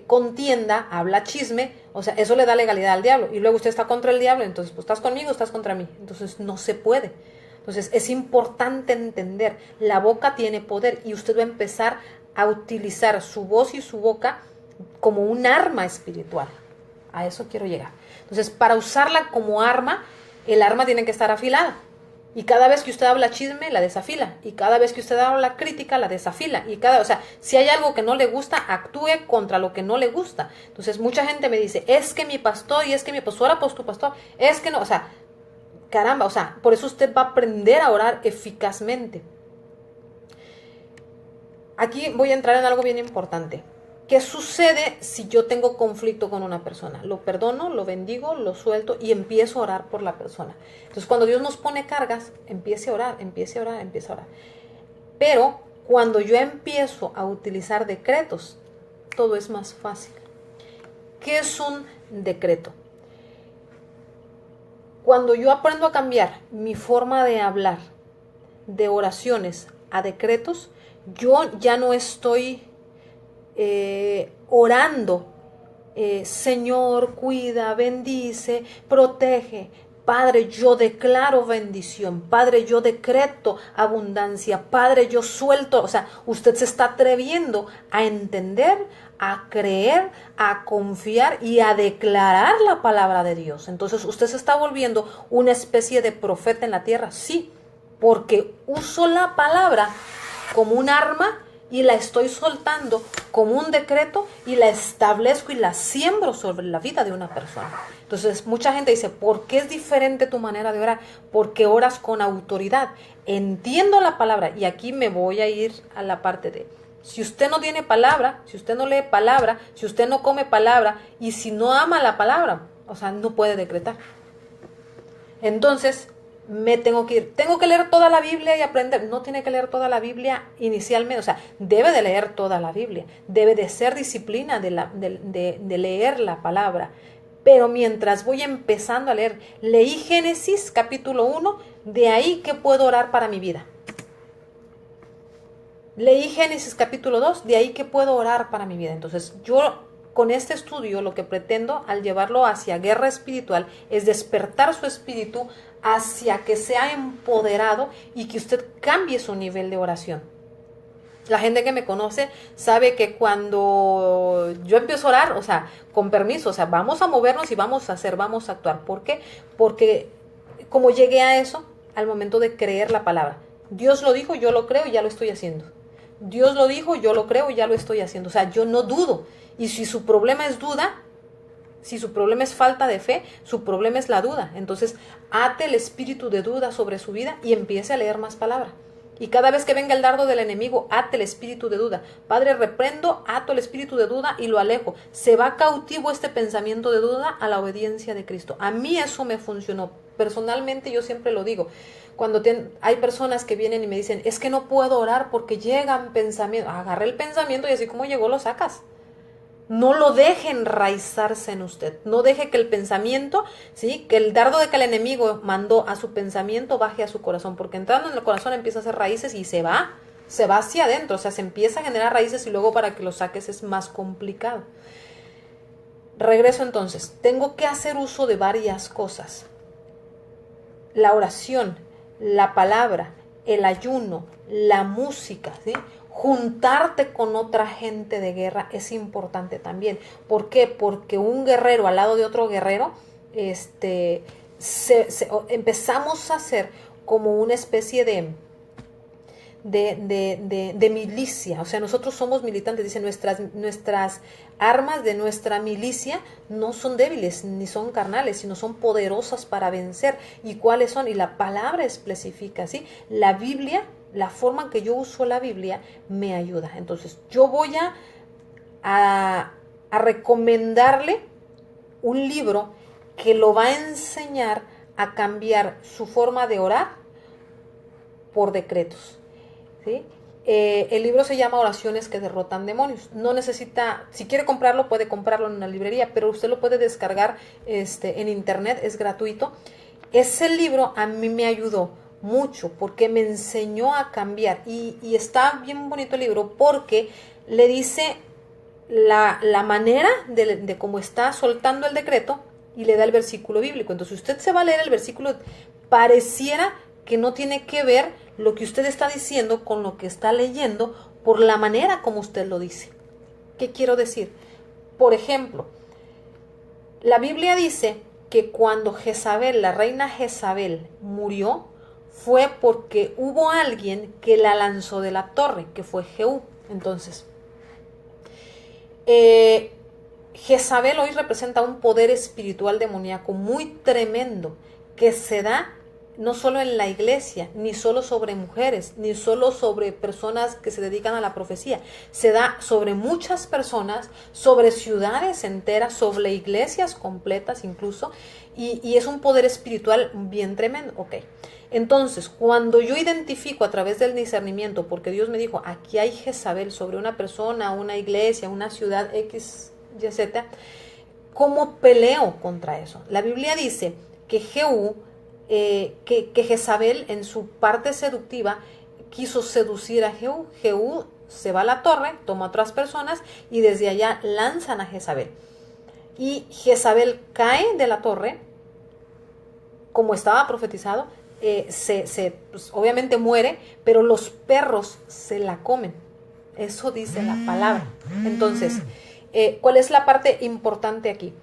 contienda, habla chisme, eso le da legalidad al diablo. Y luego usted está contra el diablo, entonces, pues, ¿estás conmigo o estás contra mí? Entonces, no se puede. Entonces, es importante entender, la boca tiene poder y usted va a empezar a utilizar su voz y su boca como un arma espiritual. A eso quiero llegar. Entonces, para usarla como arma, el arma tiene que estar afilada. Y cada vez que usted habla chisme, la desafila. Y cada vez que usted habla crítica, la desafila. Y si hay algo que no le gusta, actúe contra lo que no le gusta. Entonces, mucha gente me dice, es que mi pastor, y es que mi pastora, pues tu pastor, es que no, caramba, por eso usted va a aprender a orar eficazmente. Aquí voy a entrar en algo bien importante. ¿Qué sucede si yo tengo conflicto con una persona? Lo perdono, lo bendigo, lo suelto y empiezo a orar por la persona. Entonces, cuando Dios nos pone cargas, empiece a orar. Pero cuando yo empiezo a utilizar decretos, todo es más fácil. ¿Qué es un decreto? Cuando yo aprendo a cambiar mi forma de hablar de oraciones a decretos, yo ya no estoy orando, Señor, cuida, bendice, protege. Padre, yo declaro bendición. Padre, yo decreto abundancia. Padre, yo suelto. Usted se está atreviendo a entender, a creer, a confiar y a declarar la palabra de Dios. Entonces, usted se está volviendo una especie de profeta en la tierra. Sí, porque uso la palabra como un arma y la estoy soltando como un decreto y la establezco y la siembro sobre la vida de una persona. Entonces, mucha gente dice, ¿por qué es diferente tu manera de orar? Porque oras con autoridad. Entiendo la palabra y aquí me voy a ir a la parte de, si usted no tiene palabra, si usted no lee palabra, si usted no come palabra y si no ama la palabra, no puede decretar. Entonces, me tengo que ir. Tengo que leer toda la Biblia y aprender. No tiene que leer toda la Biblia inicialmente. Debe de leer toda la Biblia. Debe de ser disciplina de leer la palabra. Pero mientras voy empezando a leer, leí Génesis capítulo 1, de ahí que puedo orar para mi vida. Leí Génesis capítulo 2, de ahí que puedo orar para mi vida. Entonces yo con este estudio lo que pretendo al llevarlo hacia guerra espiritual es despertar su espíritu hacia que sea empoderado y que usted cambie su nivel de oración. La gente que me conoce sabe que cuando yo empiezo a orar, o sea, con permiso, o sea, vamos a movernos y vamos a hacer, vamos a actuar. ¿Por qué? Porque como llegué a eso al momento de creer la palabra. Dios lo dijo, yo lo creo y ya lo estoy haciendo. Dios lo dijo, yo lo creo y ya lo estoy haciendo. O sea, yo no dudo. Y si su problema es duda, si su problema es falta de fe, su problema es la duda. Entonces, ate el espíritu de duda sobre su vida y empiece a leer más palabra. Y cada vez que venga el dardo del enemigo, ate el espíritu de duda. Padre, reprendo, ato el espíritu de duda y lo alejo. Se va cautivo este pensamiento de duda a la obediencia de Cristo. A mí eso me funcionó. Personalmente yo siempre lo digo. Cuando hay personas que vienen y me dicen, es que no puedo orar porque llegan pensamientos. Agarra el pensamiento y así como llegó lo sacas. No lo deje enraizarse en usted. No deje que el pensamiento, ¿sí? Que el dardo de que el enemigo mandó a su pensamiento baje a su corazón. Porque entrando en el corazón empieza a hacer raíces y se va hacia adentro. O sea, se empieza a generar raíces y luego para que lo saques es más complicado. Regreso entonces. Tengo que hacer uso de varias cosas. La oración, la palabra, el ayuno, la música, ¿sí? Juntarte con otra gente de guerra es importante también. ¿Por qué? Porque un guerrero al lado de otro guerrero, empezamos a hacer como una especie de milicia. O sea, nosotros somos militantes. Dice, nuestras armas de nuestra milicia no son débiles ni son carnales, sino son poderosas para vencer. ¿Y cuáles son? Y la palabra especifica, ¿sí? La Biblia, la forma en que yo uso la Biblia me ayuda. Entonces, yo voy a recomendarle un libro que lo va a enseñar a cambiar su forma de orar por decretos, ¿sí? El libro se llama Oraciones que derrotan demonios. No necesita, si quiere comprarlo, puede comprarlo en una librería, pero usted lo puede descargar en internet, es gratuito. Ese libro a mí me ayudó mucho porque me enseñó a cambiar y está bien bonito el libro porque le dice la manera de cómo está soltando el decreto y le da el versículo bíblico. Entonces usted se va a leer el versículo, pareciera que no tiene que ver lo que usted está diciendo con lo que está leyendo por la manera como usted lo dice. ¿Qué quiero decir? Por ejemplo, la Biblia dice que cuando Jezabel, la reina Jezabel, murió, fue porque hubo alguien que la lanzó de la torre, que fue Jehú. Entonces, Jezabel hoy representa un poder espiritual demoníaco muy tremendo que se da no solo en la iglesia, ni solo sobre mujeres, ni solo sobre personas que se dedican a la profecía. Se da sobre muchas personas, sobre ciudades enteras, sobre iglesias completas incluso, y es un poder espiritual bien tremendo. Ok, entonces, cuando yo identifico a través del discernimiento, porque Dios me dijo, aquí hay Jezabel sobre una persona, una iglesia, una ciudad X, Y, Z, ¿cómo peleo contra eso? La Biblia dice que Jehú, que Jezabel en su parte seductiva quiso seducir a Jehú. Jehú se va a la torre, toma a otras personas y desde allá lanzan a Jezabel. Y Jezabel cae de la torre, como estaba profetizado, pues, obviamente muere, pero los perros se la comen. Eso dice la palabra. Entonces, ¿cuál es la parte importante aquí?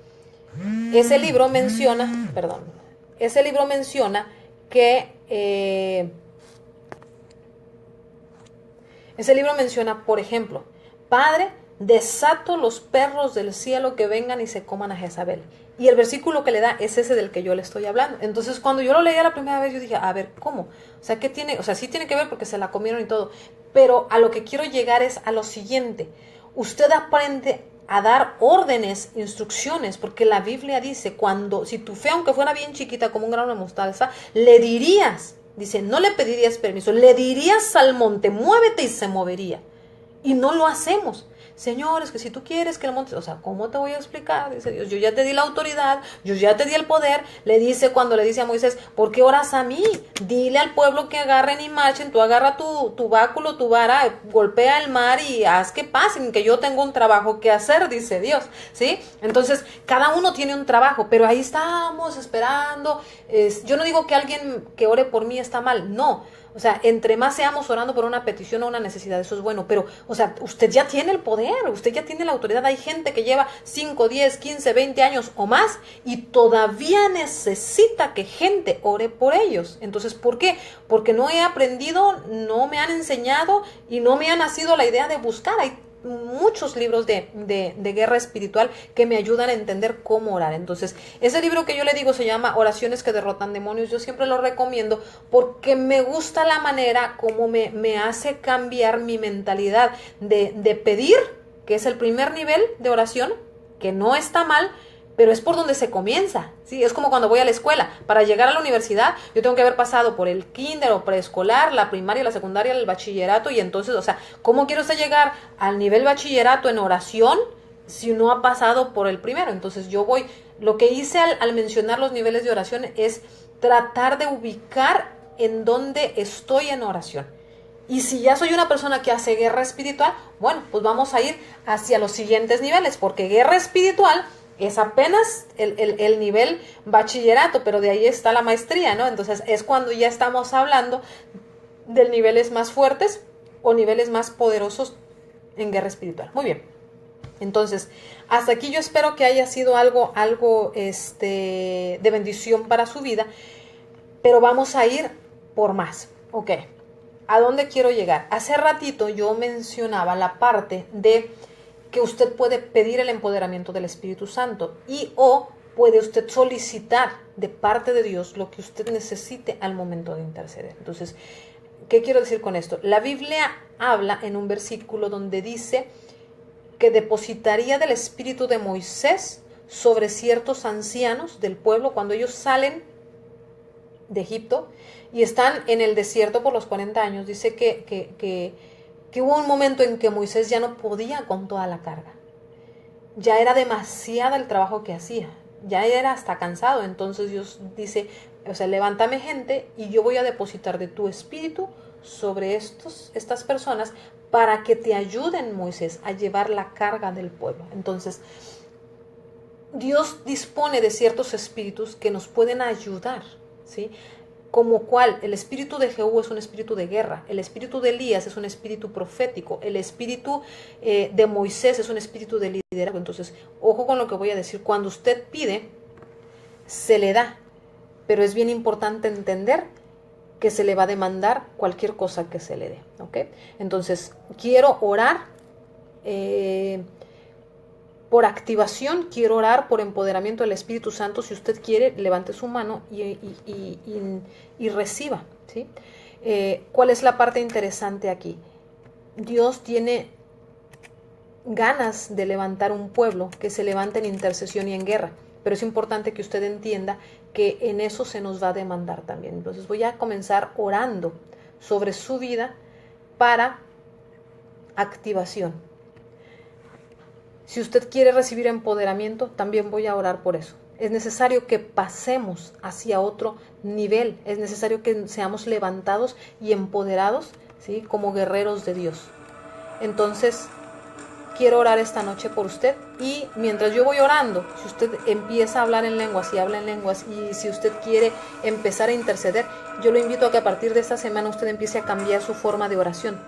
Ese libro menciona por ejemplo, Padre, desato los perros del cielo que vengan y se coman a Jezabel. Y el versículo que le da es ese del que yo le estoy hablando. Entonces, cuando yo lo leía la primera vez, yo dije, a ver, ¿cómo? O sea, ¿qué tiene? O sea, sí tiene que ver porque se la comieron y todo. Pero a lo que quiero llegar es a lo siguiente. Usted aprende a dar órdenes, instrucciones, porque la Biblia dice, si tu fe, aunque fuera bien chiquita como un grano de mostaza, le dirías, dice, no le pedirías permiso, le dirías al monte, muévete y se movería. Y no lo hacemos. Señor, es que si tú quieres que el monte, o sea, ¿cómo te voy a explicar? Dice Dios, yo ya te di la autoridad, yo ya te di el poder. Le dice cuando le dice a Moisés, ¿por qué oras a mí? Dile al pueblo que agarren y marchen, tú agarra tu báculo, tu vara, golpea el mar y haz que pasen, que yo tengo un trabajo que hacer, dice Dios, ¿sí? Entonces, cada uno tiene un trabajo, pero ahí estamos esperando. Yo no digo que alguien que ore por mí está mal, no. O sea, entre más seamos orando por una petición o una necesidad, eso es bueno. Pero, o sea, usted ya tiene el poder, usted ya tiene la autoridad. Hay gente que lleva 5, 10, 15, 20 años o más y todavía necesita que gente ore por ellos. Entonces, ¿por qué? Porque no he aprendido, no me han enseñado y no me ha nacido la idea de buscar. Hay muchos libros de guerra espiritual que me ayudan a entender cómo orar. Entonces, ese libro que yo le digo se llama Oraciones que derrotan demonios. Yo siempre lo recomiendo porque me gusta la manera como me hace cambiar mi mentalidad de pedir, que es el primer nivel de oración, que no está mal, pero es por donde se comienza, ¿sí? Es como cuando voy a la escuela. Para llegar a la universidad, yo tengo que haber pasado por el kinder o preescolar, la primaria, la secundaria, el bachillerato, y entonces, o sea, ¿cómo quiere usted llegar al nivel bachillerato en oración si no ha pasado por el primero? Entonces yo voy, lo que hice al mencionar los niveles de oración es tratar de ubicar en dónde estoy en oración. Y si ya soy una persona que hace guerra espiritual, bueno, pues vamos a ir hacia los siguientes niveles, porque guerra espiritual es apenas el nivel bachillerato, pero de ahí está la maestría, ¿no? Entonces es cuando ya estamos hablando de niveles más fuertes o niveles más poderosos en guerra espiritual. Muy bien. Entonces, hasta aquí yo espero que haya sido algo de bendición para su vida, pero vamos a ir por más. Ok, ¿a dónde quiero llegar? Hace ratito yo mencionaba la parte de que usted puede pedir el empoderamiento del Espíritu Santo y o puede usted solicitar de parte de Dios lo que usted necesite al momento de interceder. Entonces, ¿qué quiero decir con esto? La Biblia habla en un versículo donde dice que depositaría del espíritu de Moisés sobre ciertos ancianos del pueblo cuando ellos salen de Egipto y están en el desierto por los 40 años. Dice que hubo un momento en que Moisés ya no podía con toda la carga. Ya era demasiado el trabajo que hacía. Ya era hasta cansado. Entonces Dios dice, o sea, levántame gente y yo voy a depositar de tu espíritu sobre estas personas para que te ayuden, Moisés, a llevar la carga del pueblo. Entonces, Dios dispone de ciertos espíritus que nos pueden ayudar, ¿sí? Como cual el espíritu de Jehú es un espíritu de guerra, el espíritu de Elías es un espíritu profético, el espíritu de Moisés es un espíritu de liderazgo. Entonces, ojo con lo que voy a decir, cuando usted pide, se le da, pero es bien importante entender que se le va a demandar cualquier cosa que se le dé, ¿ok? Entonces, quiero orar por activación, quiero orar por empoderamiento del Espíritu Santo. Si usted quiere, levante su mano y reciba, ¿sí? ¿Cuál es la parte interesante aquí? Dios tiene ganas de levantar un pueblo que se levante en intercesión y en guerra, pero es importante que usted entienda que en eso se nos va a demandar también. Entonces voy a comenzar orando sobre su vida para activación. Si usted quiere recibir empoderamiento, también voy a orar por eso. Es necesario que pasemos hacia otro nivel. Es necesario que seamos levantados y empoderados, ¿sí? Como guerreros de Dios. Entonces, quiero orar esta noche por usted. Y mientras yo voy orando, si usted empieza a hablar en lenguas y habla en lenguas, y si usted quiere empezar a interceder, yo lo invito a que a partir de esta semana usted empiece a cambiar su forma de oración.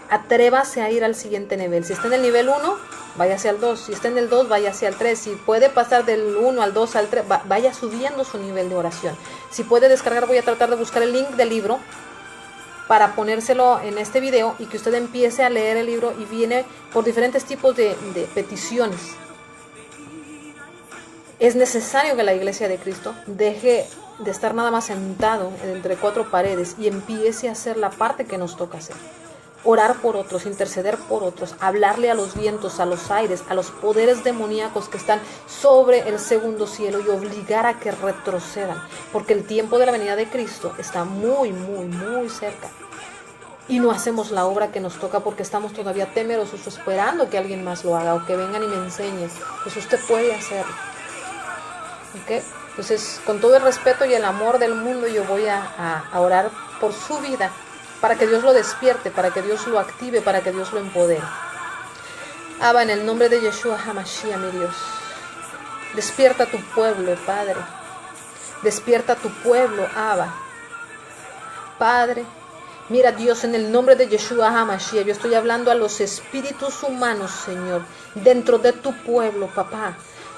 Atrévase a ir al siguiente nivel. Si está en el nivel 1, váyase al 2. Si está en el 2, váyase al 3. Si puede pasar del 1 al 2 al 3, vaya subiendo su nivel de oración. Si puede descargar, voy a tratar de buscar el link del libro para ponérselo en este video y que usted empiece a leer el libro, y viene por diferentes tipos de peticiones. Es necesario que la Iglesia de Cristo deje de estar nada más sentado entre cuatro paredes y empiece a hacer la parte que nos toca hacer. Orar por otros, interceder por otros, hablarle a los vientos, a los aires, a los poderes demoníacos que están sobre el segundo cielo y obligar a que retrocedan, porque el tiempo de la venida de Cristo está muy, muy, muy cerca. y no hacemos la obra que nos toca porque estamos todavía temerosos esperando que alguien más lo haga o que vengan y me enseñen. Pues usted puede hacerlo. ¿Ok? Entonces, con todo el respeto y el amor del mundo, yo voy a orar por su vida, para que Dios lo despierte, para que Dios lo active, para que Dios lo empodere. Abba, en el nombre de Yeshua HaMashiach, mi Dios, despierta tu pueblo, Padre. Despierta tu pueblo, Abba. Padre, mira, Dios, en el nombre de Yeshua HaMashiach, yo estoy hablando a los espíritus humanos, Señor, dentro de tu pueblo, papá,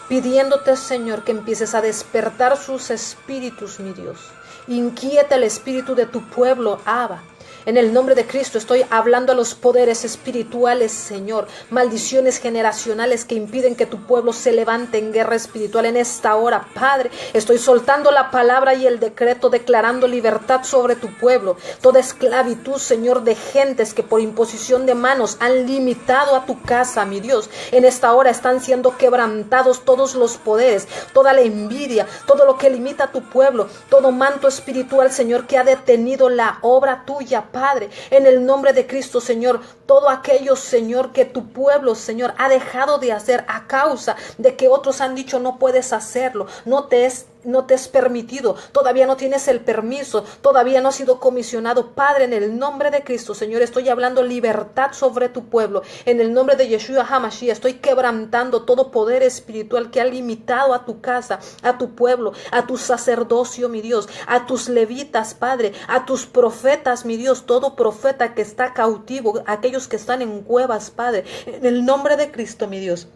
pidiéndote, Señor, que empieces a despertar sus espíritus, mi Dios. Inquieta el espíritu de tu pueblo, Abba. En el nombre de Cristo estoy hablando a los poderes espirituales, Señor. Maldiciones generacionales que impiden que tu pueblo se levante en guerra espiritual en esta hora, Padre. Estoy soltando la palabra y el decreto, declarando libertad sobre tu pueblo. Toda esclavitud, Señor, de gentes que por imposición de manos han limitado a tu casa, mi Dios. En esta hora están siendo quebrantados todos los poderes, toda la envidia, todo lo que limita a tu pueblo, todo manto espiritual, Señor, que ha detenido la obra tuya, Padre, en el nombre de Cristo, Señor, todo aquello, Señor, que tu pueblo, Señor, ha dejado de hacer a causa de que otros han dicho no puedes hacerlo, no te es permitido, todavía no tienes el permiso, todavía no has sido comisionado. Padre, en el nombre de Cristo, Señor, estoy hablando libertad sobre tu pueblo. En el nombre de Yeshua HaMashiach, estoy quebrantando todo poder espiritual que ha limitado a tu casa, a tu pueblo, a tu sacerdocio, mi Dios, a tus levitas, Padre, a tus profetas, mi Dios, todo profeta que está cautivo, aquellos que están en cuevas, Padre, en el nombre de Cristo, mi Dios.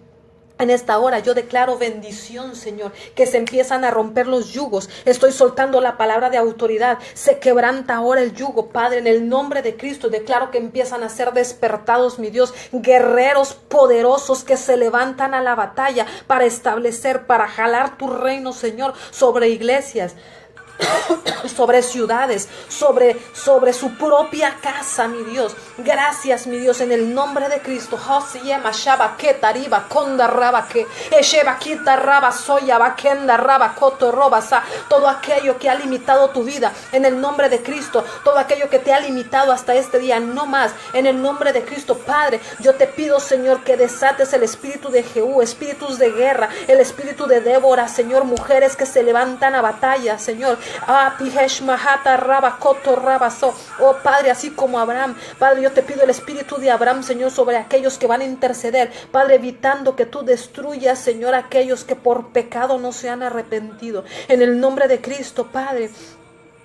En esta hora yo declaro bendición, Señor, que se empiezan a romper los yugos. Estoy soltando la palabra de autoridad. Se quebranta ahora el yugo, Padre, en el nombre de Cristo. Declaro que empiezan a ser despertados, mi Dios, guerreros poderosos que se levantan a la batalla para establecer, para jalar tu reino, Señor, sobre iglesias, sobre ciudades, sobre su propia casa, mi Dios. Gracias, mi Dios, en el nombre de Cristo. Todo aquello que ha limitado tu vida, en el nombre de Cristo, todo aquello que te ha limitado hasta este día, no más, en el nombre de Cristo, Padre, yo te pido, Señor, que desates el espíritu de Jehú, espíritus de guerra, el espíritu de Débora, Señor, mujeres que se levantan a batalla, Señor. Oh Padre, así como Abraham, Padre, yo te pido el espíritu de Abraham, Señor, sobre aquellos que van a interceder, Padre, evitando que tú destruyas, Señor, aquellos que por pecado no se han arrepentido. En el nombre de Cristo, Padre,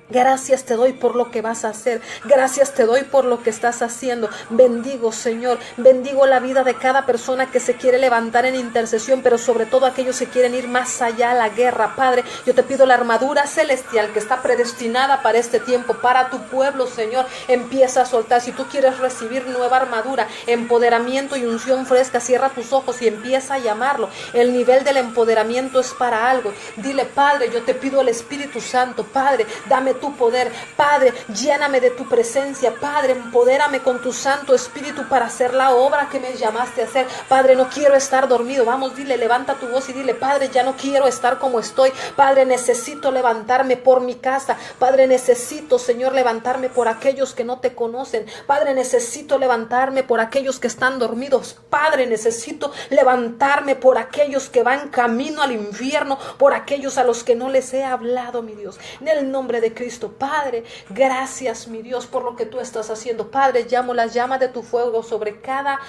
gracias te doy por lo que vas a hacer. Gracias te doy por lo que estás haciendo. Bendigo, Señor. Bendigo la vida de cada persona que se quiere levantar en intercesión, pero sobre todo aquellos que quieren ir más allá a la guerra. Padre, yo te pido la armadura celestial que está predestinada para este tiempo, para tu pueblo, Señor. Empieza a soltar. Si tú quieres recibir nueva armadura, empoderamiento y unción fresca, cierra tus ojos y empieza a llamarlo. El nivel del empoderamiento es para algo. Dile, Padre, yo te pido el Espíritu Santo. Padre, dame tu poder, Padre, lléname de tu presencia, Padre, empodérame con tu Santo Espíritu para hacer la obra que me llamaste a hacer. Padre, no quiero estar dormido. Vamos, dile, levanta tu voz y dile, Padre, ya no quiero estar como estoy. Padre, necesito levantarme por mi casa. Padre, necesito, Señor, levantarme por aquellos que no te conocen. Padre, necesito levantarme por aquellos que están dormidos. Padre, necesito levantarme por aquellos que van camino al infierno, por aquellos a los que no les he hablado, mi Dios. En el nombre de Cristo, Padre, gracias, mi Dios, por lo que tú estás haciendo. Padre, llamo las llamas de tu fuego sobre cada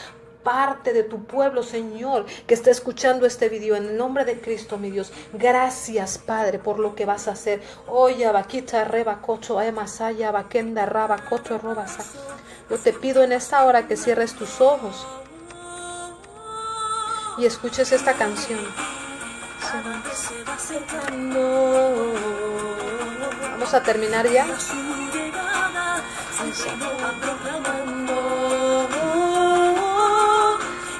parte de tu pueblo, Señor, que está escuchando este video, en el nombre de Cristo, mi Dios. Gracias, Padre, por lo que vas a hacer. Oye, vaquita reba cocho emasaya vaquenda raba cocho robasa. Yo te pido en esta hora que cierres tus ojos y escuches esta canción. Vamos a terminar ya.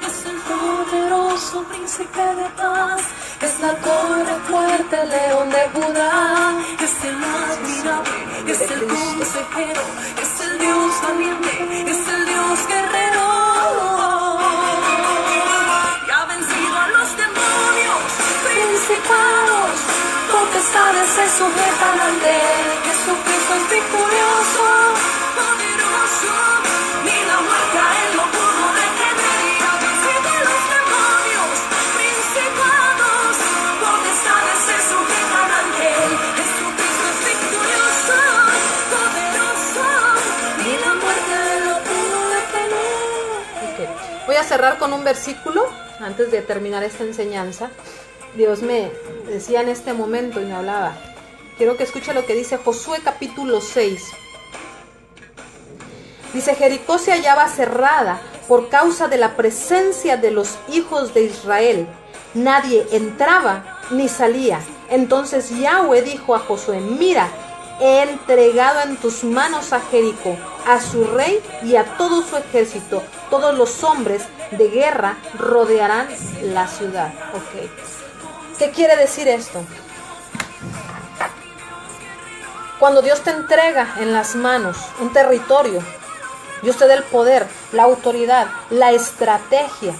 Es el poderoso príncipe de paz, es la torre fuerte, león de Judá, es el admirable, es el consejero, es el Dios valiente, es el Dios guerrero. Y ha vencido a los demonios, principados, potestades se sujetan ante él. Jesucristo es victorioso, poderoso. cerrar con un versículo antes de terminar esta enseñanza. Dios me decía en este momento y me hablaba. Quiero que escuche lo que dice Josué capítulo 6. Dice: Jericó se hallaba cerrada por causa de la presencia de los hijos de Israel. Nadie entraba ni salía. Entonces Yahweh dijo a Josué: mira, he entregado en tus manos a Jericó, a su rey y a todo su ejército. Todos los hombres de guerra rodearán la ciudad. Okay. ¿Qué quiere decir esto? Cuando Dios te entrega en las manos un territorio, Dios te da el poder, la autoridad, la estrategia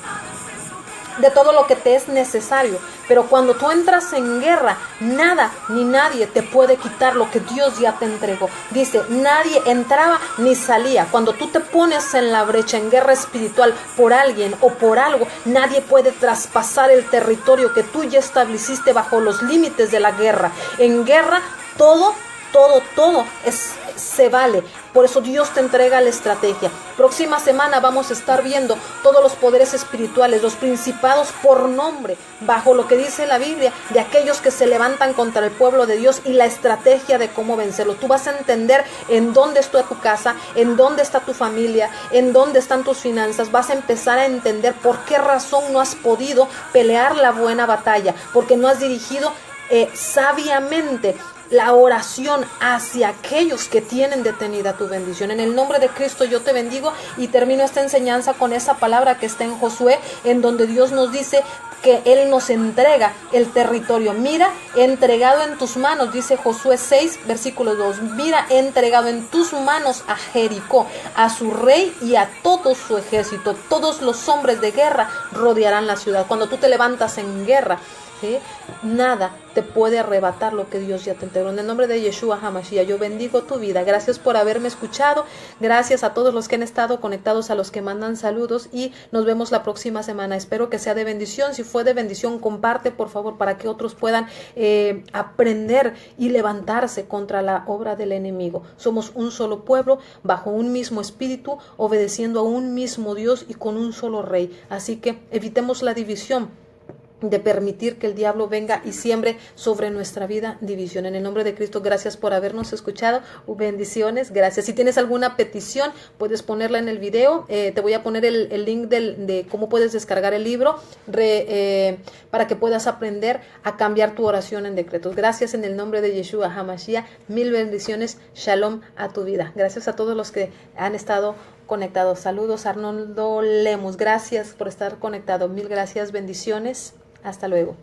de todo lo que te es necesario. Pero cuando tú entras en guerra, nada ni nadie te puede quitar lo que Dios ya te entregó. Dice, nadie entraba ni salía. Cuando tú te pones en la brecha, en guerra espiritual por alguien o por algo, nadie puede traspasar el territorio que tú ya estableciste bajo los límites de la guerra. En guerra, todo se vale. Por eso Dios te entrega la estrategia. Próxima semana vamos a estar viendo todos los poderes espirituales, los principados por nombre, bajo lo que dice la Biblia, de aquellos que se levantan contra el pueblo de Dios y la estrategia de cómo vencerlo. Tú vas a entender en dónde está tu casa, en dónde está tu familia, en dónde están tus finanzas. Vas a empezar a entender por qué razón no has podido pelear la buena batalla, porque no has dirigido sabiamente la oración hacia aquellos que tienen detenida tu bendición. En el nombre de Cristo yo te bendigo y termino esta enseñanza con esa palabra que está en Josué, en donde Dios nos dice que Él nos entrega el territorio. Mira, he entregado en tus manos, dice Josué 6, versículo 2, mira, he entregado en tus manos a Jericó, a su rey y a todo su ejército. Todos los hombres de guerra rodearán la ciudad. Cuando tú te levantas en guerra, ¿sí?, nada te puede arrebatar lo que Dios ya te entregó. En el nombre de Yeshua HaMashiach, yo bendigo tu vida. Gracias por haberme escuchado. Gracias a todos los que han estado conectados, a los que mandan saludos, y nos vemos la próxima semana. Espero que sea de bendición. Si fue de bendición, comparte, por favor, para que otros puedan aprender y levantarse contra la obra del enemigo. Somos un solo pueblo, bajo un mismo espíritu, obedeciendo a un mismo Dios y con un solo rey. Así que evitemos la división, de permitir que el diablo venga y siembre sobre nuestra vida división. En el nombre de Cristo, gracias por habernos escuchado. Bendiciones, gracias. Si tienes alguna petición, puedes ponerla en el video. Te voy a poner el link de cómo puedes descargar el libro para que puedas aprender a cambiar tu oración en decretos. Gracias en el nombre de Yeshua HaMashiach. Mil bendiciones. Shalom a tu vida. Gracias a todos los que han estado conectados. Saludos, Arnoldo Lemus. Gracias por estar conectado. Mil gracias. Bendiciones. Hasta luego.